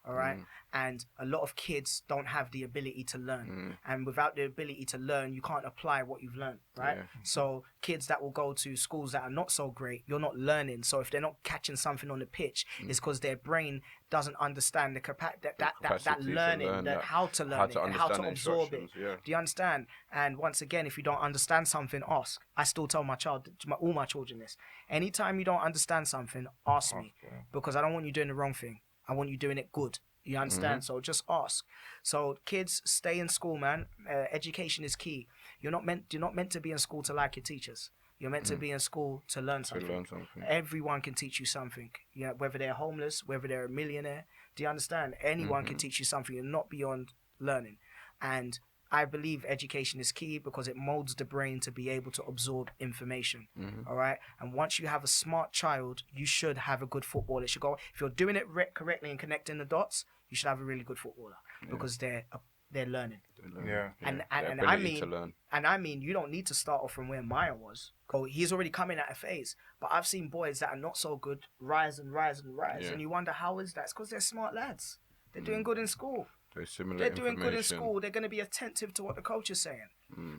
All right. And a lot of kids don't have the ability to learn. And without the ability to learn, you can't apply what you've learned. Right. So kids that will go to schools that are not so great, you're not learning. So if they're not catching something on the pitch, it's because their brain doesn't understand the that learning, how to learn it, and how to absorb it. Do you understand? And once again, if you don't understand something, ask. I still tell all my children this. Anytime you don't understand something, ask me, because I don't want you doing the wrong thing. I want you doing it good. You understand? So just ask. So kids, stay in school, man. Education is key. You're not meant to be in school to like your teachers. You're meant to be in school to learn something. Everyone can teach you something. You know, whether they're homeless, whether they're a millionaire. Do you understand? Anyone can teach you something. You're not beyond learning. And I believe education is key because it molds the brain to be able to absorb information. All right. And once you have a smart child, you should have a good footballer. It should go. If you're doing it correctly and connecting the dots, you should have a really good footballer because they're learning. Yeah. And I mean, you don't need to start off from where Miah was. He's already coming at a phase. But I've seen boys that are not so good rise and rise and rise, and you wonder how is that? It's because they're smart lads. They're doing good in school. They're doing good in school. They're going to be attentive to what the coach is saying.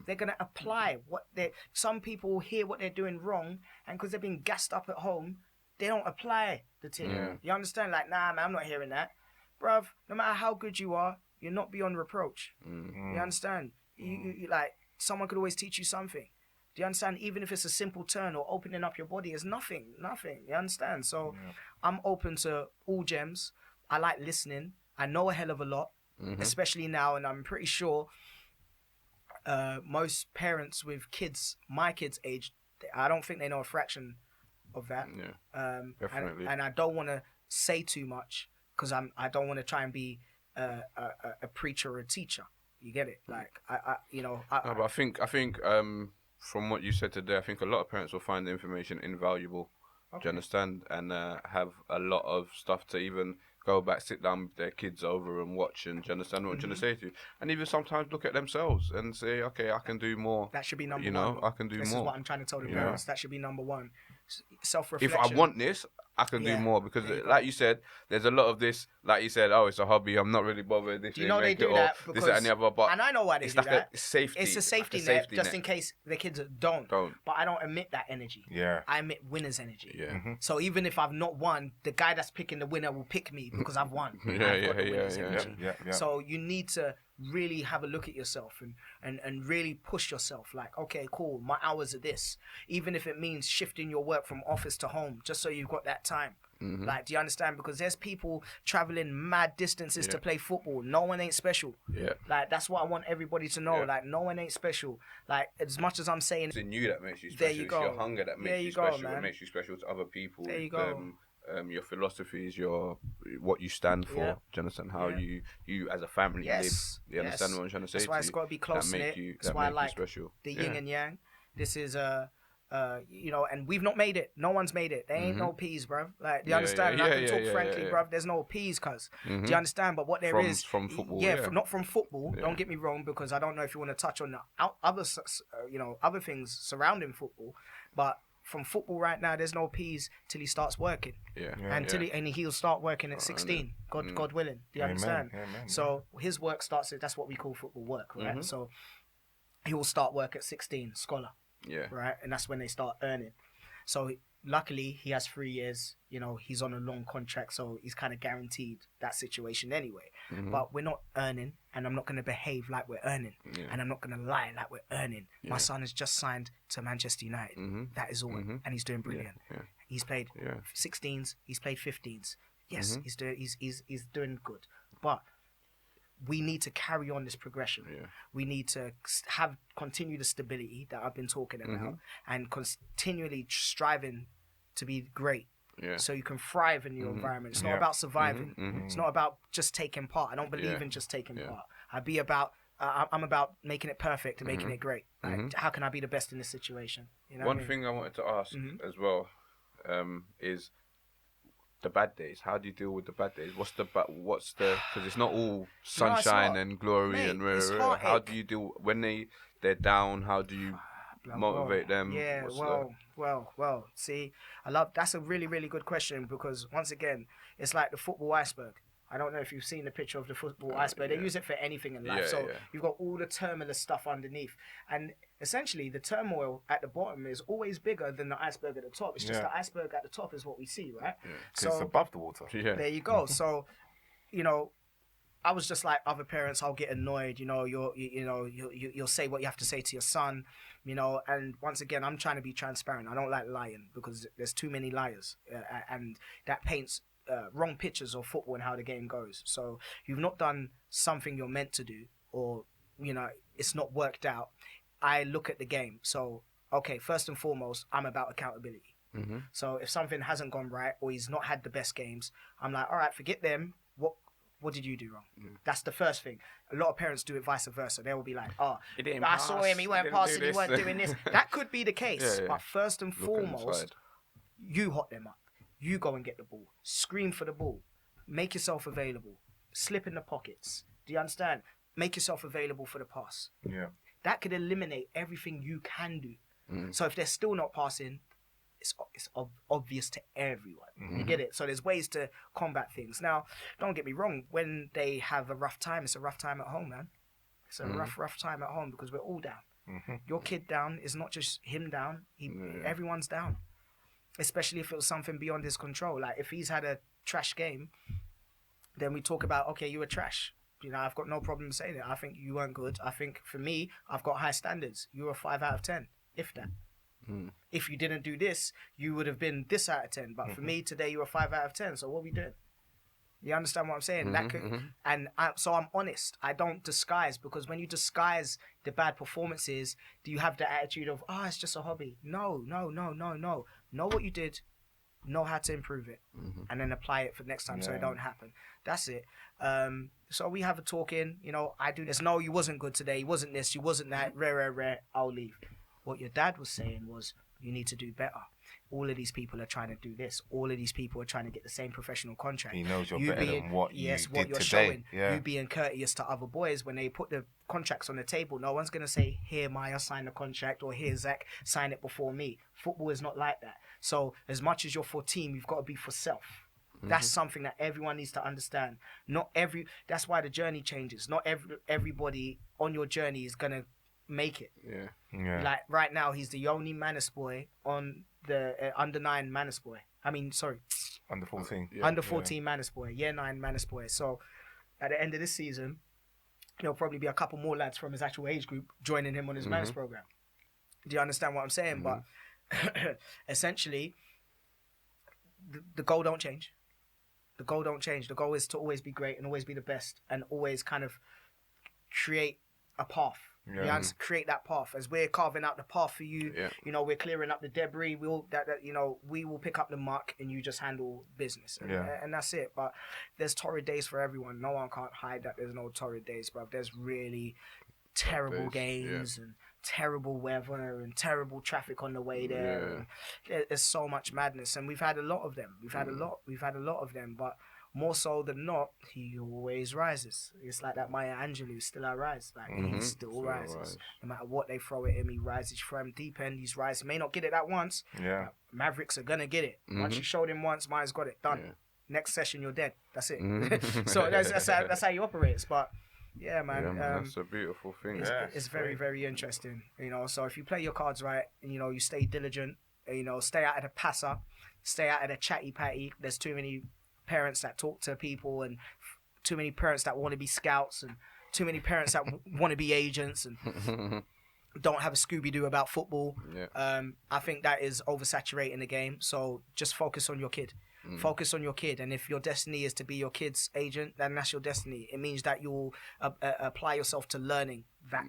They're going to apply what they. Some people hear what they're doing wrong, and because they've been gassed up at home, they don't apply the thing. You understand? Like, nah, man, I'm not hearing that, bruv. No matter how good you are, you're not beyond reproach. You understand? You like someone could always teach you something. Do you understand? Even if it's a simple turn or opening up your body, is nothing. You understand? So I'm open to all gems. I like listening. I know a hell of a lot. Especially now, and I'm pretty sure most parents with kids, my kids' age, I don't think they know a fraction of that. Definitely. And I don't want to say too much because I don't want to try and be a preacher or a teacher. You get it? Like but I think from what you said today, I think a lot of parents will find the information invaluable. Okay. Do you understand? And have a lot of stuff to even go back, sit down with their kids over and watch, and do you understand what I'm trying to say to you? And even sometimes look at themselves and say, okay, I can do more. That should be number one. I can do more. This is what I'm trying to tell the parents. That should be number one. Self-reflection. If I want this, I can do more because, like you said, there's a lot of this. Like you said, it's a hobby. I'm not really bothered. If do you know they do that? Because, this, that, and the other. But and I know why they do that. It's safety. It's a safety net, just in case the kids don't. But I don't emit that energy. Yeah. I emit winner's energy. Yeah. So even if I've not won, the guy that's picking the winner will pick me because I've won. Yeah. So you need to really have a look at yourself and really push yourself. Like, okay, cool, my hours are this. Even if it means shifting your work from office to home, just so you've got that time. Like, do you understand? Because there's people traveling mad distances to play football. No one ain't special. Yeah. Like, that's what I want everybody to know. Like, no one ain't special. Like, as much as I'm saying, it's in you that makes you special. There you go. It's your hunger that makes you special. Man. It makes you special to other people. There you go. Your philosophies, what you stand for. Do you understand how you as a family live? You understand what I'm trying to say? That's why it's got to be close in it. That's why I like the yin and yang. This is and we've not made it. No one's made it. There ain't no peas, bruv. Like, do you understand? I can talk frankly, bruv. There's no peas, cuz. Do you understand? But what there is from football, not from football. Don't get me wrong, because I don't know if you want to touch on the other things surrounding football, but from football right now, there's no peas till he starts working. And he'll start working at 16. God willing. Do you understand? Amen. So his work starts. That's what we call football work, right? So he will start work at 16, scholar. Yeah. Right, and that's when they start earning. So luckily, he has 3 years. He's on a long contract, so he's kind of guaranteed that situation anyway. But we're not earning, and I'm not going to behave like we're earning, and I'm not going to lie like we're earning. My son has just signed to Manchester United. That is all, and he's doing brilliant. He's played 16s, he's played 15s. Yes, he's doing good, but we need to carry on this progression. We need to continue the stability that I've been talking about, and continually striving to be great. So you can thrive in your environment. It's not about surviving. It's not about just taking part. I don't believe in just taking part. I'm about making it perfect and making it great. Like, how can I be the best in this situation? One thing I wanted to ask as well is the bad days. How do you deal with the bad days? What's the because it's not all sunshine and glory, mate, and how do you deal when they're down? How do you motivate them? Well, see, that's a really, really good question, because once again, it's like the football iceberg. I don't know if you've seen the picture of the football iceberg. They use it for anything in life. You've got all the turmoil stuff underneath. And essentially, the turmoil at the bottom is always bigger than the iceberg at the top. It's just the iceberg at the top is what we see, right? So it's above the water. There you go. So, I was just like other parents. I'll get annoyed. You'll say what you have to say to your son. And once again, I'm trying to be transparent. I don't like lying, because there's too many liars, and that paints wrong pictures of football and how the game goes. So you've not done something you're meant to do, or it's not worked out. I look at the game. So okay, first and foremost, I'm about accountability. So if something hasn't gone right, or he's not had the best games, I'm like, all right, forget them. what did you do wrong? That's the first thing. A lot of parents do it vice versa. They will be like, oh, didn't I pass, saw him, he weren't didn't passing, do he weren't this." doing this. That could be the case. Yeah. But first and Look at the foremost, side. you hot them up. You go and get the ball. Scream for the ball. Make yourself available. Slip in the pockets. Do you understand? Make yourself available for the pass. Yeah. That could eliminate everything you can do. So if they're still not passing, it's obvious to everyone. You get it? So there's ways to combat things. Now, don't get me wrong. When they have a rough time, it's a rough time at home, man. It's a rough time at home because we're all down. Your kid down is not just him down. Everyone's down. Especially if it was something beyond his control. Like if he's had a trash game, then we talk about, okay, you were trash. You know, I've got no problem saying it. I think you weren't good. I think for me, I've got high standards. You were a 5 out of 10, if that. If you didn't do this, you would have been this out of 10. But for me today, you were 5 out of 10. So what are we doing? You understand what I'm saying? So I'm honest. I don't disguise, because when you disguise the bad performances, do you have the attitude of, it's just a hobby? No. Know what you did, know how to improve it, and then apply it for next time so it don't happen. That's it. So we have a talk in, I do this. No, you wasn't good today. You wasn't this, you wasn't that. Rare. I'll leave. What your dad was saying was, you need to do better. All of these people are trying to do this. All of these people are trying to get the same professional contract. He knows you're better than what you did what you're today. showing. Yeah. You being courteous to other boys when they put the contracts on the table. No one's going to say, here, Miah, sign the contract, or here, Zach, sign it before me. Football is not like that. So as much as you're for team, you've got to be for self. That's something that everyone needs to understand. That's why the journey changes. Not everybody on your journey is going to make it. Yeah. Like right now, he's the only Manus boy on the under 9 Manus boy. Under 14. Under 14 Manus boy, year 9 Manus boy. So at the end of this season, there'll probably be a couple more lads from his actual age group joining him on his Manus program. Do you understand what I'm saying? But essentially, the goal don't change. The goal don't change. The goal is to always be great and always be the best and always kind of create a path. Yeah. Create that path. As we're carving out the path for you, we're clearing up the debris. We will pick up the muck and you just handle business. And that's it. But there's torrid days for everyone. No one can't hide that there's no torrid days, bro. There's really terrible games and terrible weather and terrible traffic on the way there. There's so much madness, and we've had a lot of them. We've had a lot of them, but more so than not, he always rises. It's like that Miah Angelou, still I rise. Like he still rises. No matter what they throw at him, he rises. From deep end, he's rising. May not get it at once. Yeah. Mavericks are gonna get it. Once you showed him once, Miah's got it. Done. Next session, you're dead. That's it. So that's how he operates. But yeah, man. That's a beautiful thing. It's very, very interesting. So if you play your cards right, and you stay diligent, stay out of the passer, stay out of the chatty patty. There's too many parents that talk to people, and too many parents that want to be scouts, and too many parents that want to be agents and don't have a Scooby-Doo about football. I think that is oversaturating the game. So just focus on your kid. Focus on your kid, and if your destiny is to be your kid's agent, then that's your destiny. It means that you'll apply yourself to learning that.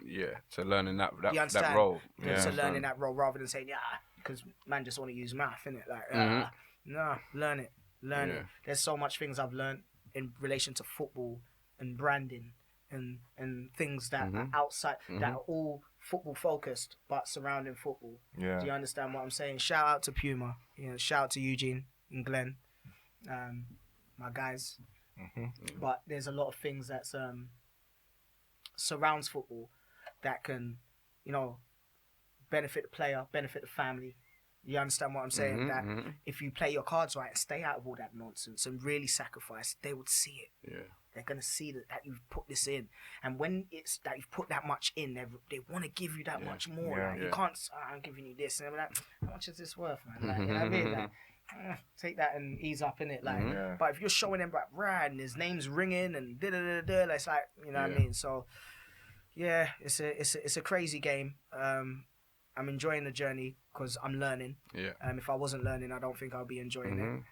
To learning that that role. To learning that role rather than saying, because man just want to use math, innit? Like, no, learn it. Learn it. There's so much things I've learned in relation to football and branding and things that are outside, that are all football focused, but surrounding football. Yeah. Do you understand what I'm saying? Shout out to Puma. Shout out to Eugene and Glenn. My guys. But there's a lot of things that surrounds football that can, benefit the player, benefit the family. You understand what I'm saying? That if you play your cards right and stay out of all that nonsense and really sacrifice, they would see it. They're going to see that you've put this in. And when it's that you've put that much in, they want to give you that much more. Like, you can't, I'm giving you this. And I'm like, how much is this worth, man? Like, you know what I mean? Like, take that and ease up in it. Like, but if you're showing them like, right, and his name's ringing and da-da-da-da, it's like, you know what I mean? So, yeah, it's a crazy game. I'm enjoying the journey because I'm learning. If I wasn't learning, I don't think I'll be enjoying it.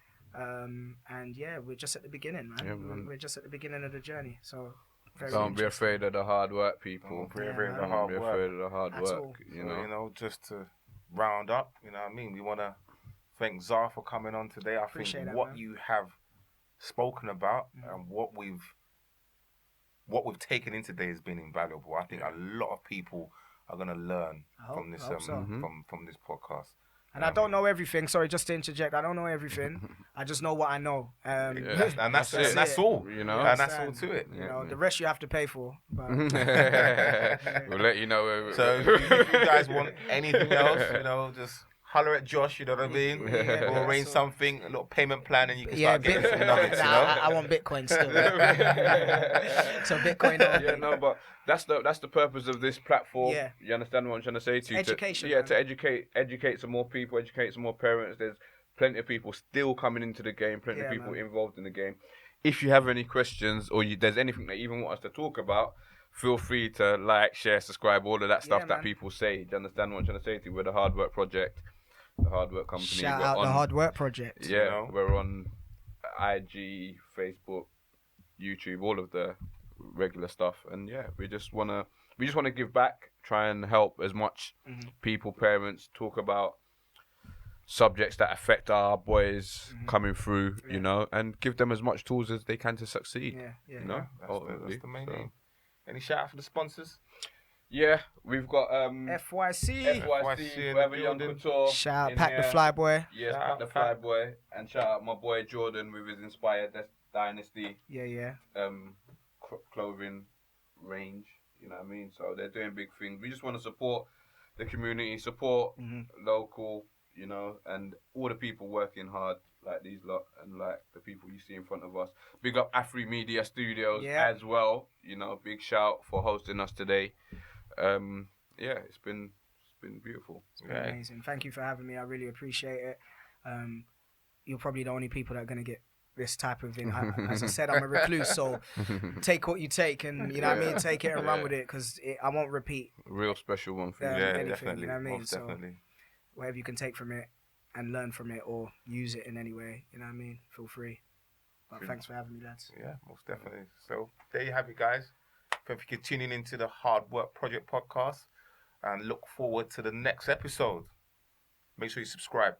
And yeah, we're just at the beginning, man. We're just at the beginning of the journey. So don't be afraid of the hard work, people. Don't be afraid of the hard work. Afraid of the hard work. So, just to round up, you know what I mean? We want to thank Zaza for coming on today. I think what you have spoken about and what we've what we've taken in today has been invaluable. I think a lot of people are gonna learn from this from this podcast. And I don't know everything. Sorry, just to interject. I don't know everything. I just know what I know. And that's all. You know, and that's all to it. You know, the rest you have to pay for. But, we'll let you know. So if you guys want anything else, you know, just holler at Josh. You know what I mean? We'll arrange something, a little payment plan, and you can start getting some nuggets. You know? I want Bitcoin still. So Bitcoin. Yeah, no, but that's the purpose of this platform. Yeah. You understand what I'm trying to say to you? Education. To educate some more people, educate some more parents. There's plenty of people still coming into the game, plenty of people involved in the game. If you have any questions or there's anything that you even want us to talk about, feel free to like, share, subscribe, all of that stuff that people say. Do you understand what I'm trying to say to you? We're the Hardwork Project, the Hardwork Company. Shout out the Hardwork Project. Yeah, you know? We're on IG, Facebook, YouTube, all of the regular stuff, and we just wanna give back, try and help as much people, parents, talk about subjects that affect our boys coming through, you know, and give them as much tools as they can to succeed. You know, that's the main aim. Any shout out for the sponsors? Yeah, we've got FYC, Forever Young Couture. Shout out Pack the Flyboy. Yes, Pack the Flyboy, and shout out my boy Jordan with his Inspired Dynasty. Clothing range, you know what I mean? So they're doing big things. We just want to support the community, support local, you know, and all the people working hard like these lot and like the people you see in front of us. Big up Afri Media Studios as well, you know, big shout for hosting us today. It's been beautiful. It's been amazing. Thank you for having me. I really appreciate it. You're probably the only people that are going to get this type of thing. As I said, I'm a recluse, so take what you take, and you know what I mean. Take it and run with it, because I won't repeat. Real special one for you. Anything, definitely. You know what I mean. Most so definitely. whatever you can take from it and learn from it, or use it in any way, you know what I mean. Feel free. But thanks for having me, lads. Yeah, most definitely. So there you have it, guys. Thank you for tuning into the Hardwork Project podcast, and look forward to the next episode. Make sure you subscribe.